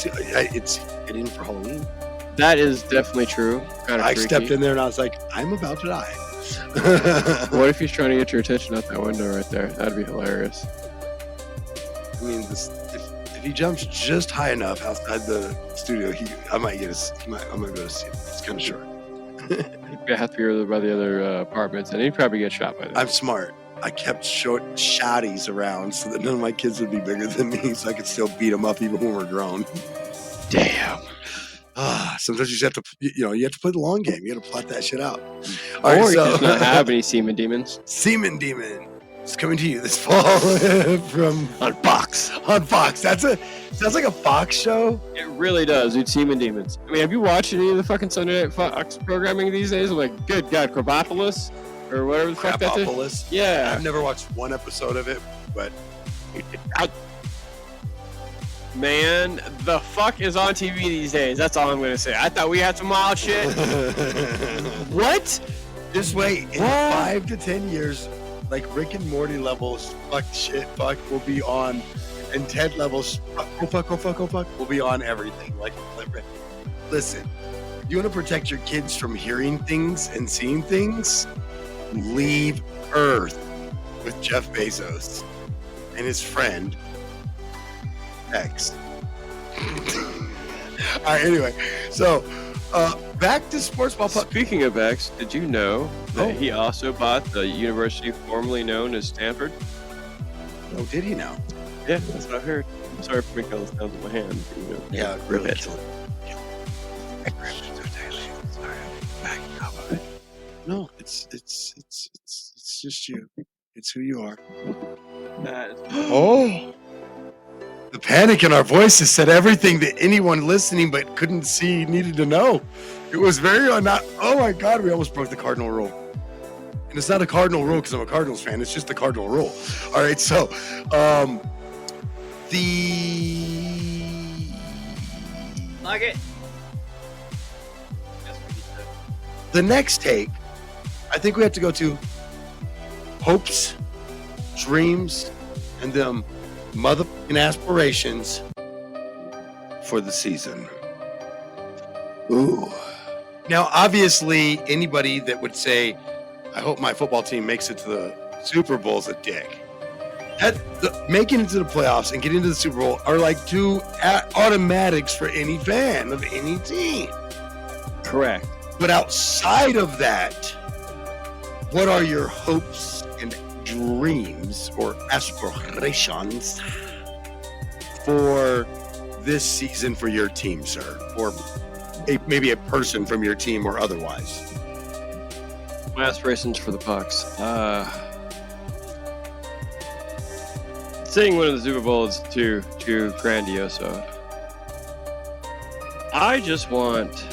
It's getting for Halloween. That is definitely true. Kind of I freaky. stepped in there and I was like, I'm about to die. What if he's trying to get your attention out that window right there? That'd be hilarious. I mean, if he jumps just high enough outside the studio, I might be able to see him. It's kind of short. He'd have to be over by the other apartments, and he'd probably get shot by them. I'm smart. I kept short shotties around so that none of my kids would be bigger than me, so I could still beat them up even when we're grown. Damn. Sometimes you just have to, you have to play the long game. You got to plot that shit out. Or you just not have any semen demons. Semen Demon is coming to you this fall from on Fox. On Fox. Sounds like a Fox show. It really does, dude. Semen demons. I mean, have you watched any of the fucking Sunday Night Fox programming these days? I'm like, good God, Krabopolis or whatever the fuck that is. Yeah. I've never watched one episode of it, but man, the fuck is on TV these days? That's all I'm gonna say. I thought we had some wild shit. What? Just wait. In 5 to 10 years, like Rick and Morty levels, fuck will be on, and Ted levels, fuck will be on everything. Like, listen, you want to protect your kids from hearing things and seeing things? Leave Earth with Jeff Bezos and his friend X. All right. Anyway, so Back to sports ball. Speaking of X, did you know that he also bought the university formerly known as Stanford? Oh, did he now? Yeah, that's what I heard. I'm sorry for making all the sounds with my hand. You know, Yeah, really Rip kill it. No, it's just you. It's who you are. Oh, the panic in our voices said everything that anyone listening but couldn't see needed to know. It was very not. Oh my God, we almost broke the cardinal rule. And it's not a cardinal rule because I'm a Cardinals fan. It's just the cardinal rule. All right, so the next take, I think we have to go to hopes, dreams, and them motherfucking aspirations for the season. Ooh. Now, obviously, anybody that would say, I hope my football team makes it to the Super Bowl is a dick. Making it to the playoffs and getting to the Super Bowl are like two automatics for any fan of any team. Correct. But outside of that, what are your hopes and dreams or aspirations for this season for your team, sir? Or maybe a person from your team or otherwise? My aspirations for the Bucs. Saying winning the Super Bowl is too grandiose. I just want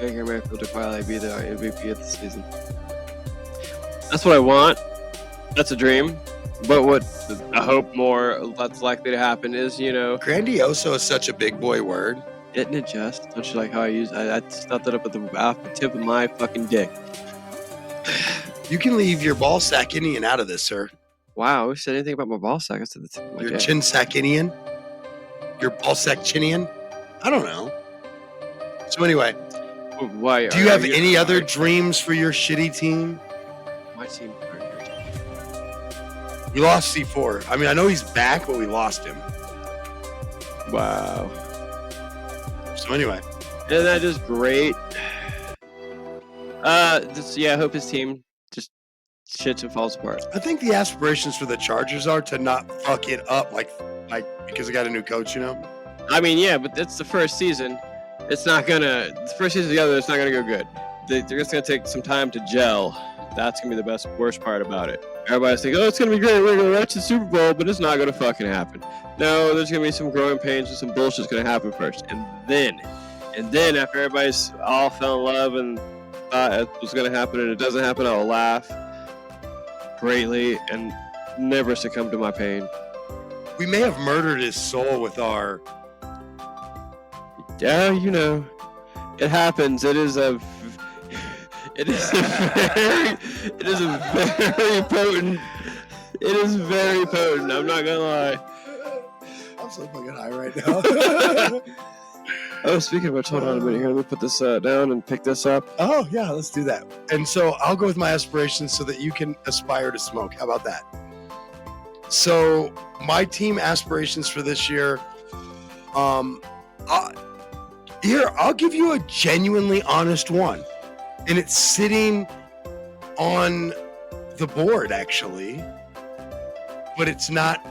Baker Mayfield to quietly be the MVP of the season. That's what I want. That's a dream. But what I hope more that's likely to happen is, Grandioso is such a big boy word. Isn't it just? Don't you like how I stuffed that up off the tip of my fucking dick? You can leave your ball sack Indian out of this, sir. Wow, who said anything about my ball sack? I said the tip of my Your dick. chin sack Indian? Your ball sack chinian? I don't know. So anyway, why? Do you have any other dreams for your shitty team? My team. We lost C4. I mean, I know he's back, but we lost him. Wow. So anyway. Isn't that just great? I hope his team just shits and falls apart. I think the aspirations for the Chargers are to not fuck it up like because they got a new coach, I mean, yeah, but it's the first season. The first season together, it's not gonna go good. They're just gonna take some time to gel. That's gonna be the worst part about it. Everybody's thinking, oh, it's gonna be great. We're gonna watch the Super Bowl, but it's not gonna fucking happen. No, there's gonna be some growing pains and some bullshit's gonna happen first, and then after everybody's all fell in love and thought it was gonna happen and it doesn't happen, I'll laugh greatly and never succumb to my pain. We may have murdered his soul with our. Yeah, it happens. It is a very potent. I'm not gonna lie. I'm so fucking high right now. Oh, speaking of which, hold on a minute here. Let me put this down and pick this up. Oh, yeah, let's do that. And so I'll go with my aspirations so that you can aspire to smoke. How about that? So my team aspirations for this year, I'll give you a genuinely honest one. And it's sitting on the board, actually. But it's not.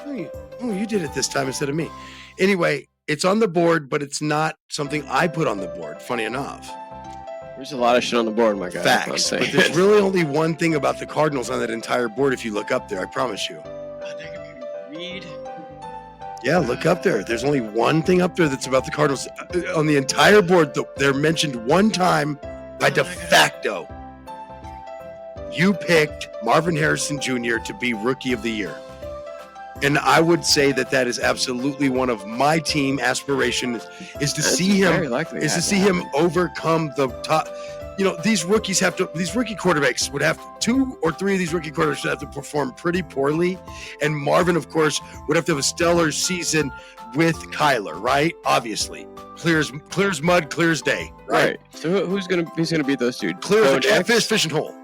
Oh, you did it this time instead of me. Anyway, it's on the board, but it's not something I put on the board, funny enough. There's a lot of shit on the board, my guy. Facts. But there's really only one thing about the Cardinals on that entire board if you look up there, I promise you. Read. Yeah, look up there. There's only one thing up there that's about the Cardinals. On the entire board, they're mentioned one time by de facto. You picked Marvin Harrison Jr. to be Rookie of the Year. And I would say that is absolutely one of my team aspirations is to see him overcome the top. These rookie quarterbacks would have 2 or 3 of these rookie quarterbacks would have to perform pretty poorly. And Marvin, of course, would have to have a stellar season with Kyler, right? Obviously. Clears mud, clears day, right? So who's gonna beat those dudes? Clears a catfish fishing hole.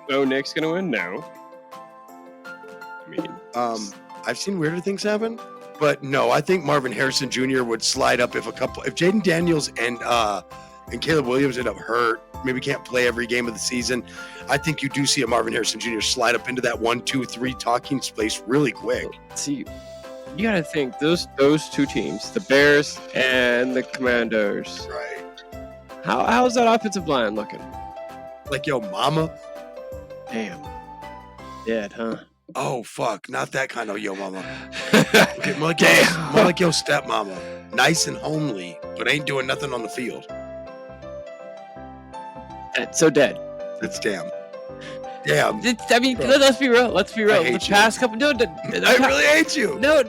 Bo Nick's gonna win? No. I've seen weirder things happen. But no, I think Marvin Harrison Jr. would slide up if Jaden Daniels and Caleb Williams end up hurt, maybe can't play every game of the season. I think you do see a Marvin Harrison Jr. slide up into that 1, 2, 3 talking space really quick. See, you got to think those two teams, the Bears and the Commandos. Right. How's that offensive line looking? Like yo, mama. Damn. Dead, huh? Oh fuck, not that kind of yo mama. Okay, more like yo stepmama. Nice and homely, but ain't doing nothing on the field. That's so dead. That's damn. Damn. Let's be real. Let's be real. I hate The past couple. No, I really hate you. No,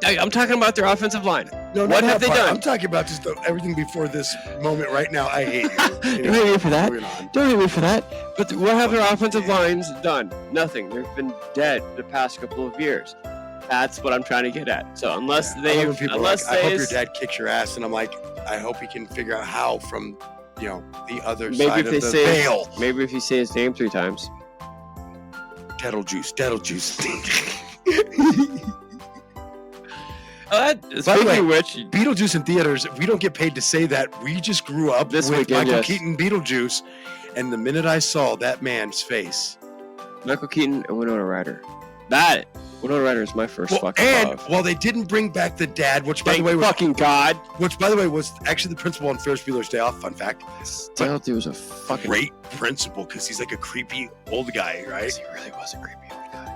I'm talking about their offensive line. No, what have they done? I'm talking about just everything before this moment right now. I hate you. Don't hate me for that. Don't hate me for that. But what have their offensive lines done? Nothing. They've been dead the past couple of years. That's what I'm trying to get at. So unless I they, love when people are like, I hope your dad kicks your ass, and I'm like, I hope he can figure out how from, the other side of the veil. Maybe if you say his name 3 times. Dettle juice. By the way, Beetlejuice in theaters, we don't get paid to say that. We just grew up This with weekend, Michael yes. Keaton Beetlejuice, and the minute I saw that man's face. Michael Keaton and Winona Ryder. Winona Ryder is my first fucking love. Well, they didn't bring back the dad, which by Thank the way fucking God. Which by the way was actually the principal on Ferris Bueller's Day Off. Fun fact. But he was a fucking great principal because he's like a creepy old guy, right? He really was a creepy old guy.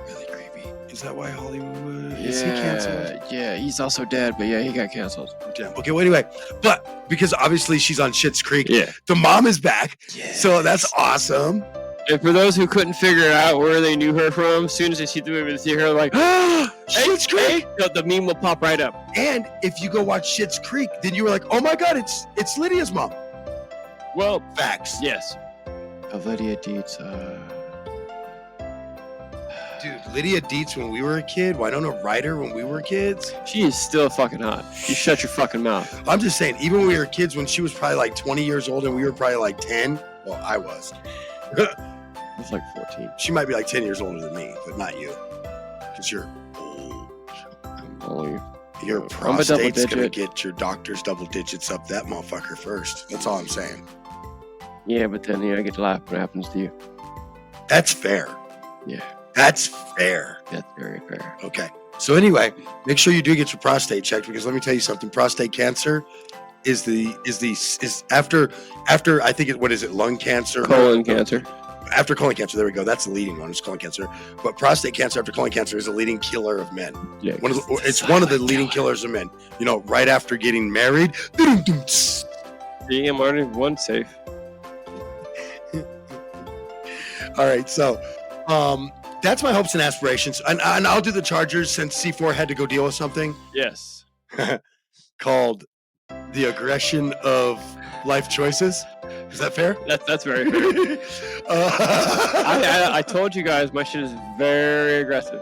Really creepy. Is that why Hollywood is he canceled? Yeah, he's also dead, but yeah, he got canceled. Damn. Okay, well, anyway, but because obviously she's on Schitt's Creek, yeah, the mom is back, so that's awesome. And for those who couldn't figure out where they knew her from, as soon as they see the movie, they see her like, Schitt's Creek. The meme will pop right up. And if you go watch Schitt's Creek, then you were like, oh my God, it's Lydia's mom. Well, facts. Yes. Lydia Dietz. Dude, Lydia Dietz when we were a kid, Winona Ryder when we were kids. She is still fucking hot. You shut your fucking mouth. I'm just saying, even when we were kids, when she was probably like 20 years old and we were probably like 10, well, I was. I was like 14. She might be like 10 years older than me, but not you. Because you're old. I'm only... Your prostate's going to get your doctor's double digits up that motherfucker first. That's all I'm saying. Yeah, but then I get to laugh when it happens to you. That's fair. Yeah. That's fair. That's very fair. Okay. So anyway, make sure you do get your prostate checked because let me tell you something. Prostate cancer is after I think what is it? Lung cancer? Colon cancer. After colon cancer, there we go. That's the leading one. It's colon cancer. But prostate cancer after colon cancer is a leading killer of men. Yeah. It's one of the leading killers of men. Right after getting married. See, I'm already one safe. All right, so that's my hopes and aspirations. And I'll do the Chargers since C4 had to go deal with something. Yes. Called the aggression of life choices. Is that fair? That's very fair. I told you guys my shit is very aggressive.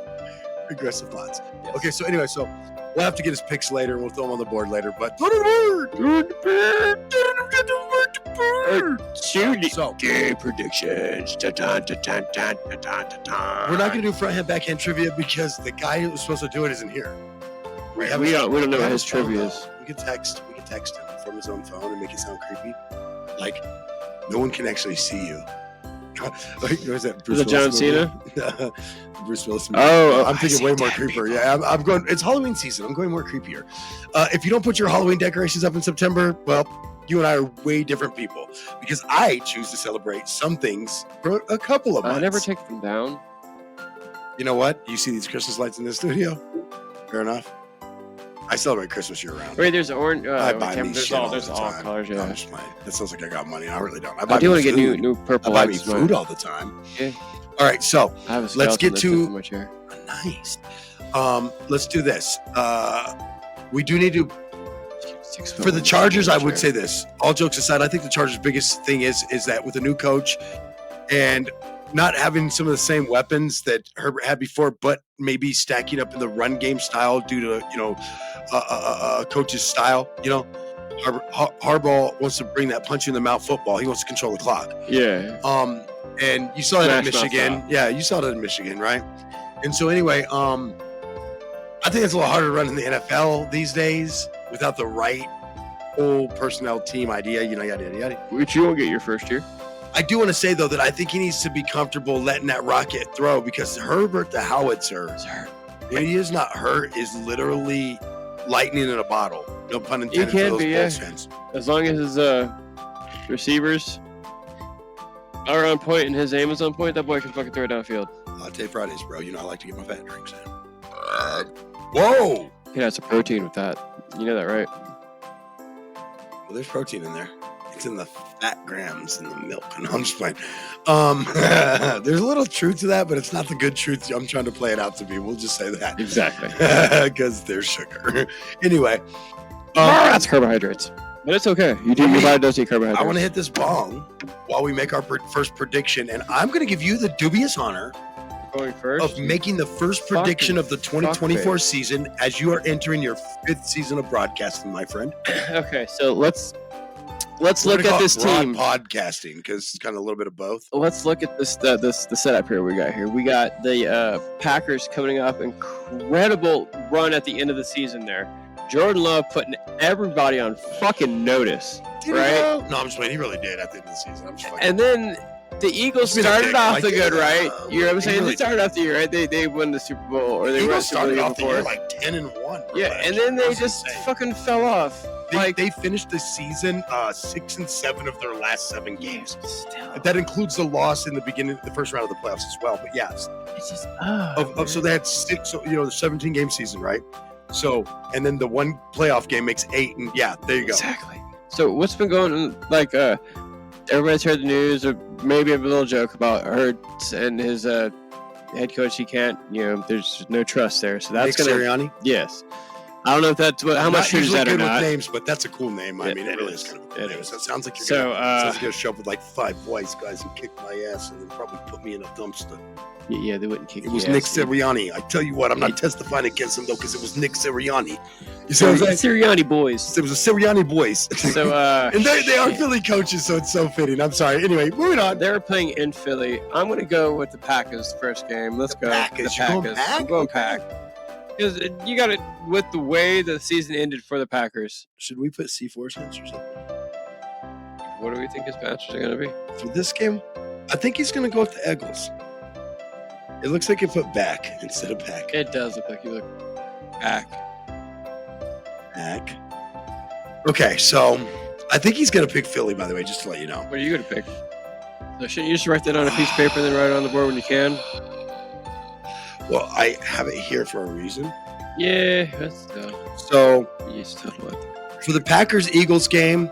Aggressive thoughts. Yes. Okay, so anyway, we'll have to get his picks later and we'll throw them on the board later. But game predictions. We're not going to do front hand backhand trivia because the guy who was supposed to do it isn't here. We don't know what his trivia is. We can text him from his own phone and make it sound creepy. Like no one can actually see you. Was that Bruce John Cena? Bruce Willis. Oh, I'm thinking way more creepier. Yeah, I'm going. It's Halloween season. I'm going more creepier. If you don't put your Halloween decorations up in September, well, you and I are way different people because I choose to celebrate some things for a couple of months. I never take them down. You know what? You see these Christmas lights in this studio? Fair enough. I celebrate Christmas year round. Wait, there's orange. I buy me there's shit all, all there's the all time. colors. Yeah. That sounds like I got money. I really don't. I do want to get new purple I buy me lights. food all the time. Yeah. All right, so I have a let's get to my chair. Nice. Let's do this. We do need to. For the Chargers, I would say this. All jokes aside, I think the Chargers' biggest thing is that with a new coach and not having some of the same weapons that Herbert had before, but maybe stacking up in the run game style due to coach's style. Harbaugh wants to bring that punch you in the mouth football. He wants to control the clock. Yeah. And you saw that in Michigan. Yeah, you saw that in Michigan, right? And so anyway, I I think it's a little harder to run in the NFL these days without the right whole personnel team idea, yada, yada, yada. Which you won't get your first year. I do want to say, though, that I think he needs to be comfortable letting that rocket throw because Herbert the howitzer, when he is not hurt, is literally lightning in a bottle. No pun intended for those Bulls fans. As long as his receivers are on point and his aim is on point, that boy can fucking throw it downfield. Latte Fridays, bro. You know I like to get my fat drinks in. Whoa! He has some protein with that. You know that, right? Well, there's protein in there. It's in the fat grams in the milk. No, I'm just playing. There's a little truth to that, but it's not the good truth I'm trying to play it out to be. We'll just say that. Exactly. Because there's sugar. Anyway. That's carbohydrates. But it's okay. Your body does need carbohydrates. I want to hit this bong while we make our first prediction, and I'm going to give you the dubious honor going first of making the first prediction of the 2024 season as you are entering your 5th season of broadcasting, my friend. Okay, so let's look at this team. Podcasting, because it's kind of a little bit of both. Let's look at this the setup here we got here. We got the Packers coming up, incredible run at the end of the season there. Jordan Love putting everybody on fucking notice, right? No, I'm just playing. He really did at the end of the season. I'm just fucking. And then the Eagles started off the good, right? You know what I'm saying? really They started off the year, right? They won the Super Bowl, or they won the Super Bowl started off the before. year like 10-1. Yeah, and then they just fucking fell off. They finished the season 6-7 of their last 7 games. That includes the loss in the beginning, the first round of the playoffs as well. But yes, it's just so they had 6. So the 17-game season, right? So and then the one playoff game makes 8, and yeah, there you go. Exactly. So what's been going on? Like everybody's heard the news, or maybe a little joke about Hurts and his head coach. He can't, there's no trust there. So that's Nick gonna. Sirianni? Yes. I don't know if that's how much true is that or good not. with names, but that's a cool name. I mean, it really is kind of a cool name. So it sounds like you're gonna show up with like 5 white guys who kick my ass and then probably put me in a dumpster. Yeah, they wouldn't kick. It was Nick Sirianni. I tell you what, I'm not testifying against him though, because it was Nick Sirianni. You see what I'm saying? Sirianni boys. It was a Sirianni boys. So and they are Philly coaches, so it's so fitting. I'm sorry. Anyway, moving on. They're playing in Philly. I'm going to go with the Packers first game. Let's go. Packers. The Packers. I'm going Pack. Because you got it with the way the season ended for the Packers. Should we put C4 sensors up? What do we think his matches are going to be? For this game, I think he's going to go with the Eagles. It looks like he put back instead of back. It does look like you look back. Back. Okay, so I think he's going to pick Philly, by the way, just to let you know. What are you going to pick? So shouldn't you just write that on a piece of paper and then write it on the board when you can? Well, I have it here for a reason. Yeah, that's tough. So, for the Packers-Eagles game,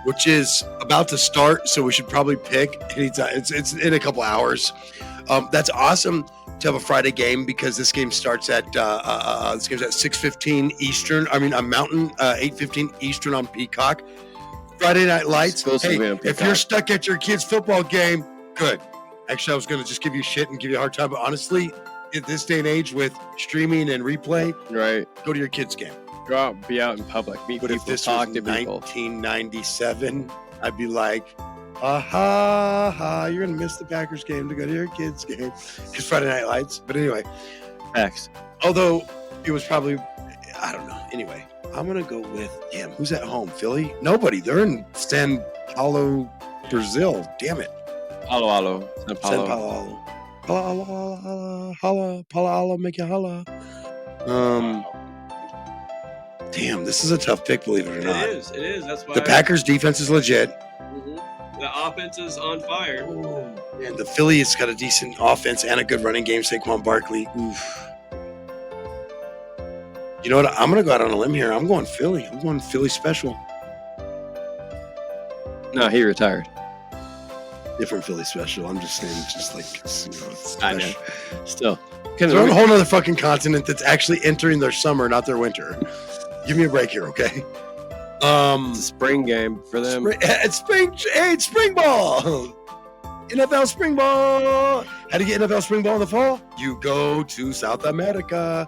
which is about to start, so we should probably pick anytime. It's in a couple hours. That's awesome to have a Friday game because this game starts at 6:15 Eastern. I mean, Mountain, 8:15 Eastern on Peacock. Friday Night Lights. Hey, if you're stuck at your kid's football game, good. Actually, I was going to just give you shit and give you a hard time, but honestly, in this day and age with streaming and replay, right? Go to your kid's game. Go out, be out in public, meet but people, if this talk was to people. 1997, I'd be like, you're going to miss the Packers game to go to your kid's game. It's Friday Night Lights. But anyway. X. Although it was probably, I don't know. Anyway, I'm going to go with, who's at home? Philly? Nobody. They're in San Paulo, Brazil. Damn it. Palo. San Paulo. Holla, make it holla. Damn, this is a tough pick, believe it or not. It is. That's why the Packers' defense is legit. The offense is on fire. And the Phillies got a decent offense and a good running game. Saquon Barkley. Oof. You know what? I'm going to go out on a limb here. I'm going Philly. I'm going Philly special. No, he retired. Different Philly special. I'm just saying, just like, I know. Still. They're on a whole other fucking continent that's actually entering their summer, not their winter. Give me a break here, okay? It's a spring game for them. It's spring ball. NFL spring ball. How do you get NFL spring ball in the fall? You go to South America.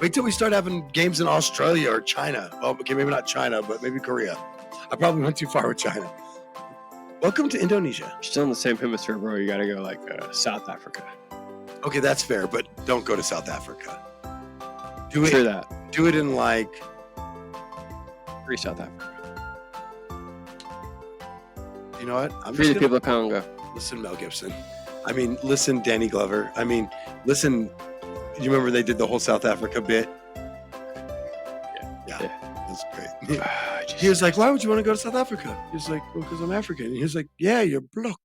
Wait till we start having games in Australia or China. Oh, okay, maybe not China, but maybe Korea. I probably went too far with China. Welcome to Indonesia. You're still in the same hemisphere, bro. You got to go like South Africa. Okay, that's fair, but don't go to South Africa. Do it. True that. Do it in like Free South Africa. You know what? I'm Free just the gonna people of Congo. listen, Mel Gibson. I mean, listen, Danny Glover. I mean, listen. You remember they did the whole South Africa bit? Yeah. That's great. He was like, "Why would you want to go to South Africa?" He was like, "Well, because I'm African." And he was like, "Yeah, you're black."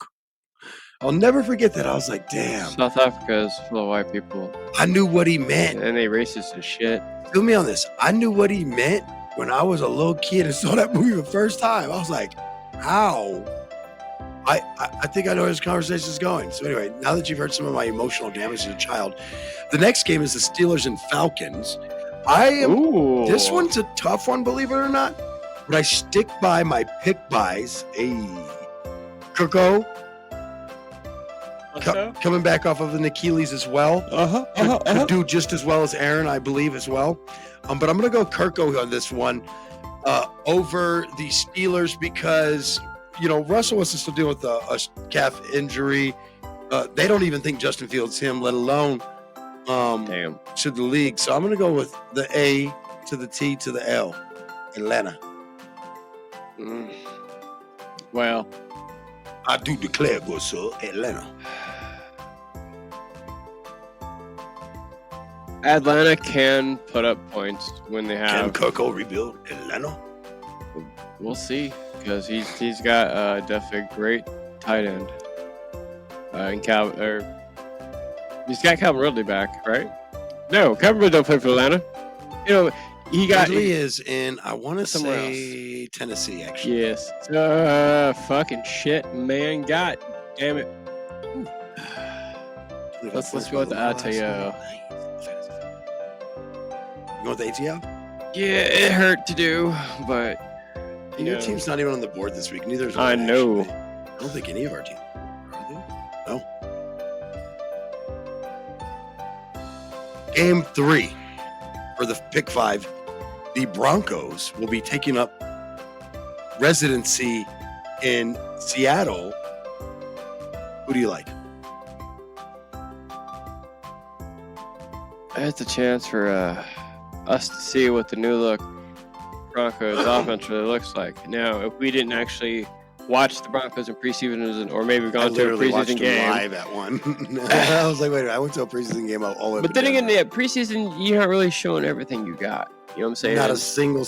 I'll never forget that. I was like, "Damn." South Africa is full of white people. I knew what he meant. And they racist as shit. Feel me on this. I knew what he meant when I was a little kid and saw that movie the first time. I was like, "How?" I think I know where this conversation is going. So anyway, now that you've heard some of my emotional damage as a child, the next game is the Steelers and Falcons. This one's a tough one, believe it or not. But I stick by my pick buys. Kirko coming back off of an Achilles as well. Could do just as well as Aaron, I believe, as well. But I'm going to go Kirko on this one over the Steelers because, you know, Russell was still dealing with a calf injury. They don't even think Justin Fields him, let alone to the league. So I'm going to go with the A to the T to the L, Atlanta. Well, I do declare, good sir, Atlanta. Atlanta can put up points when they have. Can Kirko rebuild Atlanta? We'll see, because he's got definitely a great tight end. He's got Calvin Ridley back, right? No, Calvin Ridley don't play for Atlanta. You know, Ridley is in, I want to say, Tennessee, actually. Yes. Fucking shit, man. God damn it. Let's go with the ATL. You want the ATL? Yeah, it hurt to do, but and your team's not even on the board this week. Neither is I mine, know. actually. I don't think any of our teams are they? No. Game 3 for the pick 5. The Broncos will be taking up residency in Seattle. Who do you like? It's a chance for us to see what the new look Broncos offense really looks like. Now, if we didn't actually watch the Broncos in preseason, or maybe gone to a preseason game live at one, I was like, wait, I went to a preseason game all. But then again, yeah, preseason, you're not really showing everything you got. You know what I'm saying? Not a single.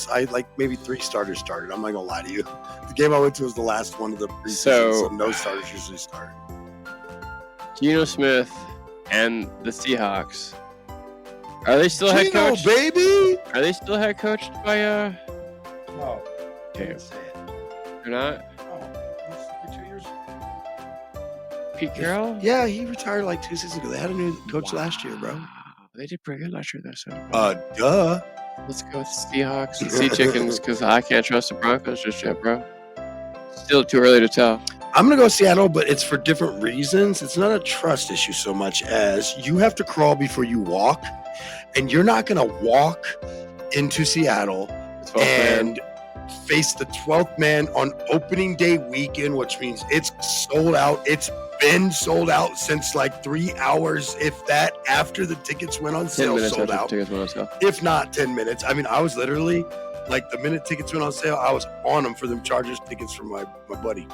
Maybe 3 starters started. I'm not gonna lie to you. The game I went to was the last one of the preseason, so no starters usually start. Geno Smith and the Seahawks. Are they still head coached? Baby? Are they still head coached by No. Damn. They're not? For 2 years. Pete Carroll? Yeah, he retired like 2 seasons ago. They had a new coach last year, bro. They did pretty good last year, though. So. Duh. Let's go with Seahawks and Sea Chickens because I can't trust the Broncos just yet, bro. Still too early to tell. I'm going to go Seattle, but it's for different reasons. It's not a trust issue so much as you have to crawl before you walk, and you're not going to walk into Seattle and face the 12th man on opening day weekend, which means it's sold out. It's been sold out since like 3 hours, if that, after the tickets went on sale, sold out. If not 10 minutes. I mean, I was literally, like, the minute tickets went on sale, I was on them for them Chargers tickets from my buddy.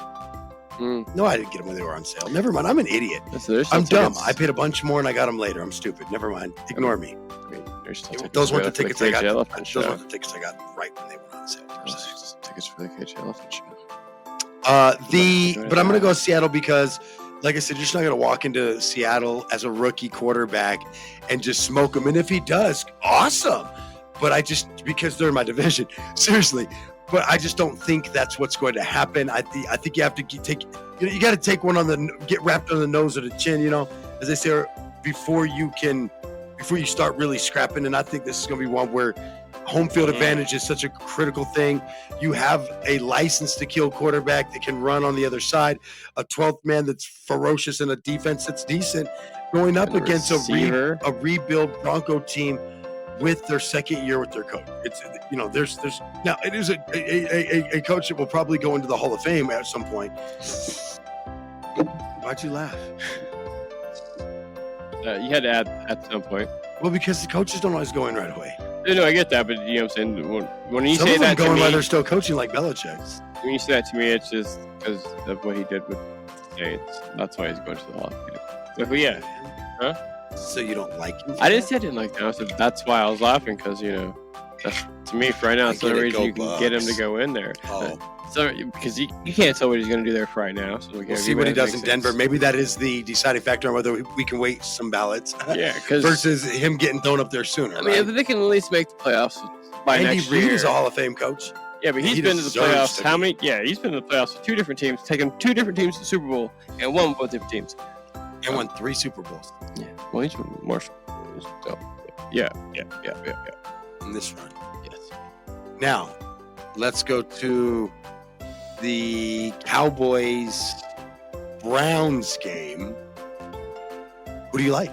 No, I didn't get them when they were on sale. Never mind. I'm an idiot. I'm dumb. I paid a bunch more and I got them later. I'm stupid. Never mind. Ignore me. Those weren't the tickets I got. Those weren't the tickets I got right when they went on sale. Tickets for the KJ Elephant show. But I'm going to go Seattle because, like I said, you're just not going to walk into Seattle as a rookie quarterback and just smoke him. And if he does, awesome. But because they're in my division, seriously. But I just don't think that's what's going to happen. I think you have to you got to take one get wrapped on the nose or the chin, as they say, before you start really scrapping. And I think this is going to be one where home field advantage is such a critical thing. You have a license to kill quarterback that can run on the other side, a 12th man that's ferocious and a defense that's decent, going up against a rebuild Bronco team with their second year with their coach. It's there's now it is a coach that will probably go into the Hall of Fame at some point. Why'd you laugh? You had to add at some point. Well, because the coaches don't always go in right away. No, I get that, but you know what I'm saying? When you Some say of them that go to in me, while they're still coaching, like Belichick's. when you say that to me, it's just because of what he did with the Saints. That's why he's going to the Hall of Fame. But yeah. Huh? So you don't like him? I didn't say I didn't like him. I said that's why I was laughing, because, you know, that's, to me, for right now, it's the only reason you can get him to go in there. Oh. So, because you can't tell what he's going to do there for right now. So We'll see what he does in Denver. Maybe that is the deciding factor on whether we can wait some ballots. Yeah, because versus him getting thrown up there sooner. I mean, if they can at least make the playoffs by Andy next Reid year. is a Hall of Fame coach. Yeah, but he's been to the playoffs. How many? Yeah, he's been to the playoffs with two different teams, taken two different teams to the Super Bowl, and won both different teams. And won 3 Super Bowls. Yeah, well, he's been more. So, yeah. In this run, yes. Now, let's go to the Cowboys-Browns game. Who do you like?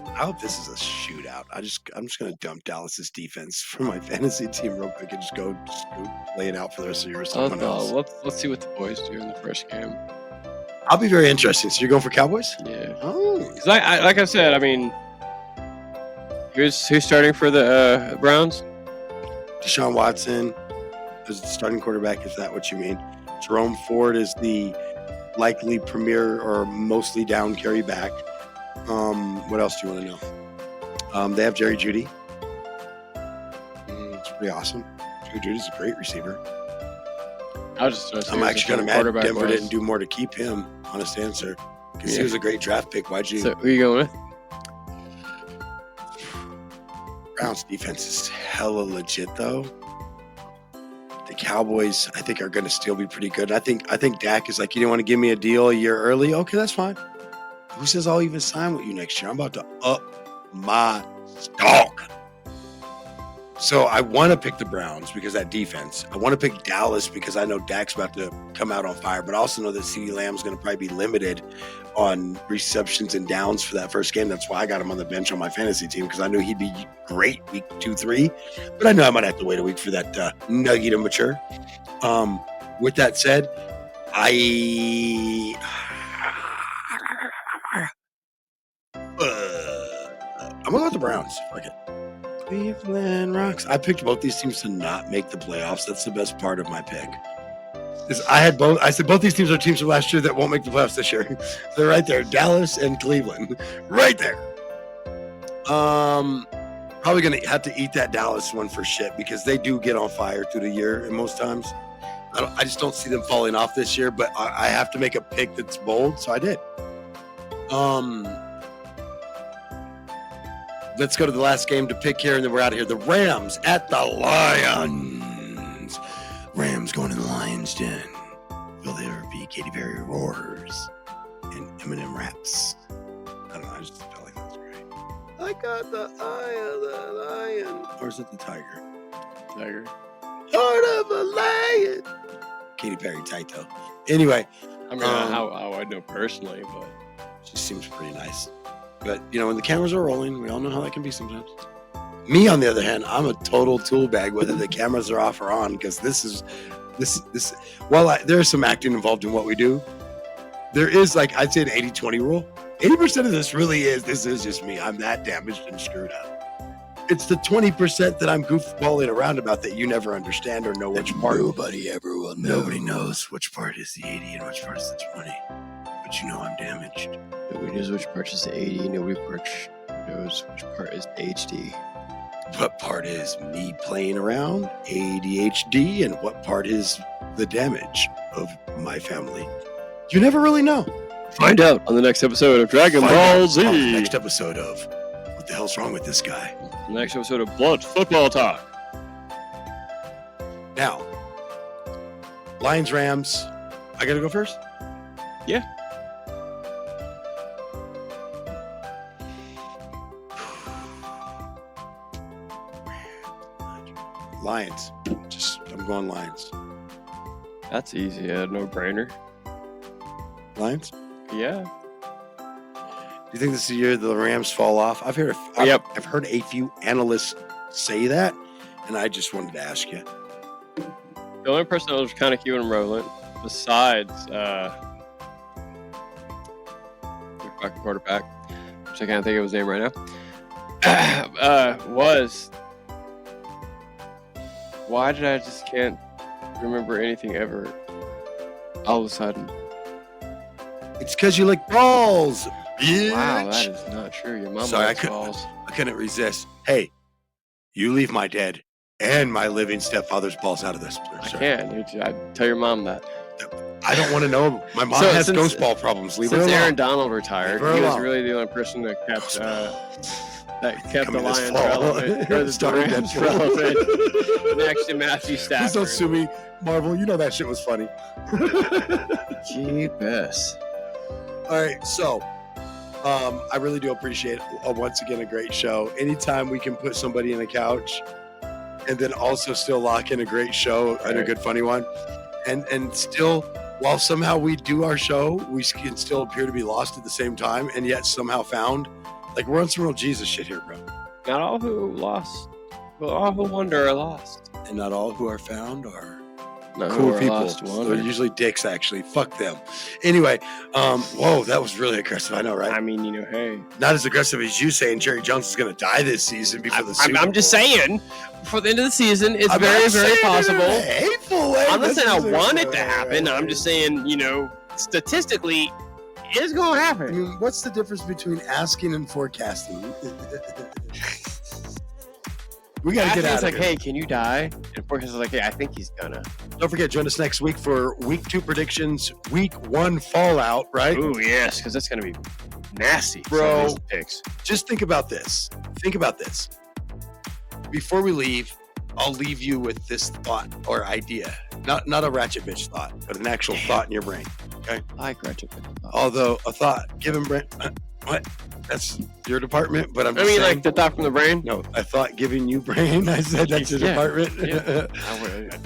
I hope this is a shootout. I'm just gonna dump Dallas's defense for my fantasy team real quick and just go lay it out for the rest of someone else. Let's see what the boys do in the first game. I'll be very interested. So you're going for Cowboys? Yeah. Oh. Because like I said, I mean, who's starting for the Browns? Deshaun Watson is the starting quarterback. Is that what you mean? Jerome Ford is the likely premier or mostly down carry back. What else do you want to know? They have Jerry Jeudy. It's pretty awesome. Jerry Judy's a great receiver. I'm actually going to imagine Denver didn't do more to keep him. Honest answer, because he was a great draft pick. Why'd you? So who are you going with? Browns defense is hella legit though. The Cowboys, I think, are going to still be pretty good. I think Dak is like, you didn't want to give me a deal a year early. Okay, that's fine. Who says I'll even sign with you next year? I'm about to up my stock. So I want to pick the Browns because that defense. I want to pick Dallas because I know Dak's about to come out on fire, but I also know that CeeDee Lamb's going to probably be limited on receptions and downs for that first game. That's why I got him on the bench on my fantasy team, because I knew he'd be great week 2, 3. But I know I might have to wait a week for that nugget to mature. With that said, I'm going to go with the Browns. Fuck it. Cleveland Rocks. I picked both these teams to not make the playoffs. That's the best part of my pick. I said both these teams are teams from last year that won't make the playoffs this year. They're right there. Dallas and Cleveland. Right there. Probably going to have to eat that Dallas one for shit because they do get on fire through the year and most times. I just don't see them falling off this year, but I have to make a pick that's bold, so I did. Let's go to the last game to pick here, and then we're out of here. The Rams at the Lions. Rams going to the Lions' den. Will there be Katy Perry roars and Eminem raps? I don't know. I just felt like that was great. I got the eye of the lion. Or is it the tiger? Tiger. Heart of a lion. Katy Perry tight, though. Anyway. I mean, how I know personally, but she seems pretty nice. But, you know, when the cameras are rolling, we all know how that can be sometimes. Me, on the other hand, I'm a total tool bag, whether the cameras are off or on, because while there's some acting involved in what we do, there is, like, I'd say an 80-20 rule. 80% of this is just me. I'm that damaged and screwed up. It's the 20% that I'm goofballing around about that you never understand or know which part. Nobody ever will know. Nobody knows which part is the 80 and which part is the 20. But you know I'm damaged. Nobody knows which part is the 80. Nobody knows which part is HD. What part is me playing around, ADHD, and what part is the damage of my family? You never really know. Find out on the next episode of Dragon Ball Z. On the next episode of What the Hell's Wrong with This Guy? The next episode of Blood Football Talk. Now, Lions, Rams. I got to go first? Yeah. Lions. I'm going Lions. That's easy. No-brainer. Lions? Yeah. Do you think this is the year the Rams fall off? I've heard a few analysts say that, and I just wanted to ask you. The only person that was kind of keeping them rolling, besides the fucking quarterback, which I can't think of his name right now, was, why did I just can't remember anything ever all of a sudden? It's because you like balls, bitch. Wow, that is not true. Your mom likes balls. I couldn't resist. Hey, you leave my dead and my living stepfather's balls out of this. I can. I tell your mom that. I don't want to know. My mom has ghost ball problems. Leave her alone. Since Aaron Donald retired, Leave her he was alone. really the only person that kept the Coming Lions this fall. relevant, or the Starting Rams Deadpool. relevant. Next to Matthew Please Stafford. don't sue me, Marvel. You know that shit was funny. Jeepers. All right, so I really do appreciate once again a great show. Anytime we can put somebody in a couch and then also still lock in a great show and a good funny one, and still, while somehow we do our show, we can still appear to be lost at the same time and yet somehow found. Like, we're on some real Jesus shit here, bro. Not all who lost, but all who wander are lost. And not all who are found are Not cool who are people. lost wander. They're usually dicks, actually. Fuck them. Anyway, whoa, that was really aggressive. I know, right? I mean, hey. Not as aggressive as you saying Jerry Jones is going to die this season before the Super Bowl. I'm just saying, for the end of the season, it's I'm very, not very saying it in a possible. hateful way. I'm not saying I Listen, want it to happen. I'm just saying, statistically, it's going to happen. I mean, what's the difference between asking and forecasting? We got to get out It's of like, here. hey, can you die? And forecast is like, hey, I think he's gonna. Don't forget, join us next week for Week 2 predictions, Week 1 fallout, right? Ooh, yes, because that's gonna be nasty. Bro, some of these picks. Just think about this. Think about this. Before we leave, I'll leave you with this thought or idea. Not a ratchet bitch thought, but an actual thought in your brain. Okay? I like ratchet bitch thoughts. Although a thought given brain. What? That's your department, but I'm just saying, like the thought from the brain? No, I thought giving you brain. I said that's your department. Yeah.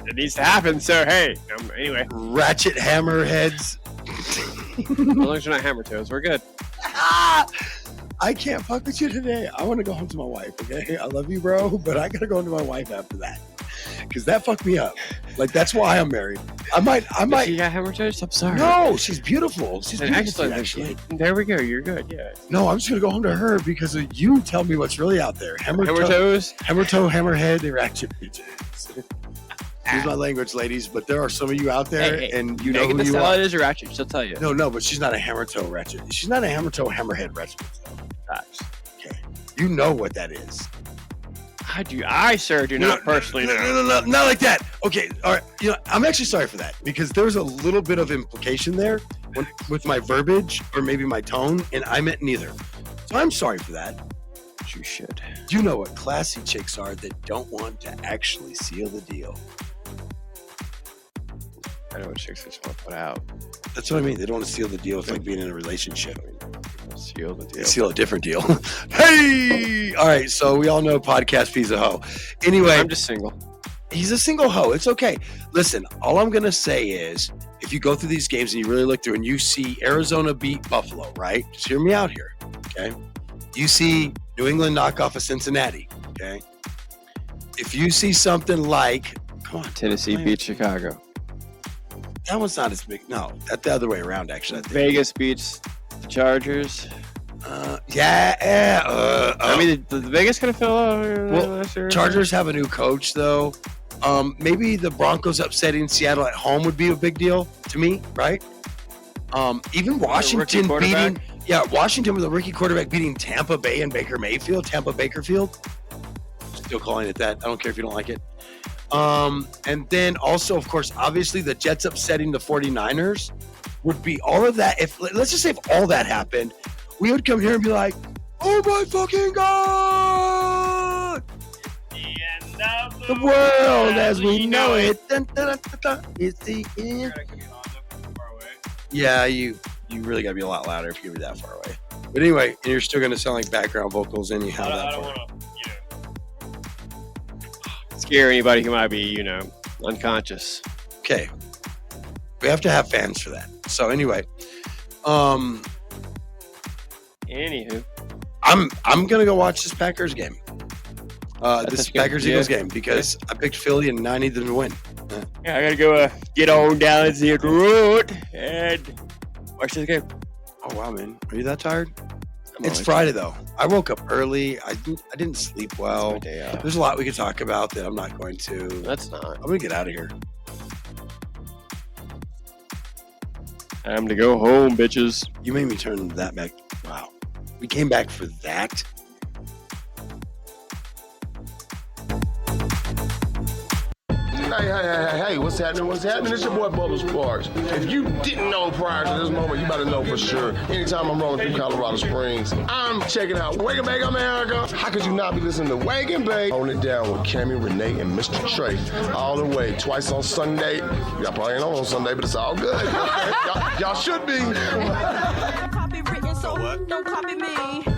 It needs to happen, so hey. Anyway. Ratchet hammer heads. As long as you're not hammer toes, we're good. I can't fuck with you today. I want to go home to my wife, okay? I love you, bro, but I got to go home to my wife after that. Because that fucked me up. Like, that's why I'm married. I might. You got hammer toes? I'm sorry. No, she's beautiful. She's And beautiful, excellent, actually. There we go. You're good. Yeah. No, I'm just going to go home to her because of you tell me what's really out there. Hammer toes? Hammer toe, hammerhead, they're ratchet bitches. Excuse my language, ladies, but there are some of you out there, and you know Megan who you Thee are. Stallion is a ratchet. She'll tell you. No, but she's not a hammer toe ratchet. She's not a hammer toe, hammerhead ratchet. Facts. Okay. You know what that is. I, sir, do not personally know. No, not like that. Okay, all right. I'm actually sorry for that because there was a little bit of implication there with my verbiage or maybe my tone, and I meant neither. So I'm sorry for that. You should. You know what classy chicks are that don't want to actually seal the deal. I know what chicks just want to put out. That's what I mean. They don't want to seal the deal. It's like being in a relationship. Seal the deal. They seal a different deal. Hey! All right, so we all know podcast P's a hoe. Anyway. I'm just single. He's a single hoe. It's okay. Listen, all I'm going to say is if you go through these games and you really look through and you see Arizona beat Buffalo, right? Just hear me out here, okay? You see New England knock off of Cincinnati, okay? If you see something like, come on. Tennessee beat Chicago. That one's not as big. No, that's the other way around, actually. I think. Vegas beats the Chargers. I mean, the Vegas could have fell out. Well, Chargers have a new coach, though. Maybe the Broncos upsetting Seattle at home would be a big deal to me, right? Even Washington beating, Washington with a rookie quarterback beating Tampa Bay and Baker Mayfield, Tampa Bakerfield. Still calling it that. I don't care if you don't like it. And then also, of course, obviously the Jets upsetting the 49ers would be all of that. Let's just say if all that happened, we would come here and be like, oh my fucking God! The world as we know it. Dun, dun, dun, dun, dun, is the end. Yeah, you really got to be a lot louder if you get that far away. But anyway, and you're still going to sound like background vocals anyhow. I don't want to, scare anybody who might be, unconscious. Okay. We have to have fans for that. So anyway, Anywho, I'm gonna go watch this Packers game. This good. Packers Eagles game because I picked Philly and I need them to win. Yeah, I gotta go get on down the road and watch this game. Oh wow, man. Are you that tired? It's Friday though. I woke up early. I didn't sleep well. There's a lot we could talk about that I'm not going to. That's not. I'm gonna get out of here. Time to go home, bitches. You made me turn that back. Wow. We came back for that. Hey, what's happening? What's happening? It's your boy Bubba Sparks. If you didn't know prior to this moment, you better know for sure. Anytime I'm rolling through Colorado Springs, I'm checking out Wake and Bake America. How could you not be listening to Wake and Bake? Holding it down with Cammy, Renee, and Mr. Trey. All the way, twice on Sunday. Y'all probably ain't on Sunday, but it's all good. Y'all should be. Copy written, so don't copy me.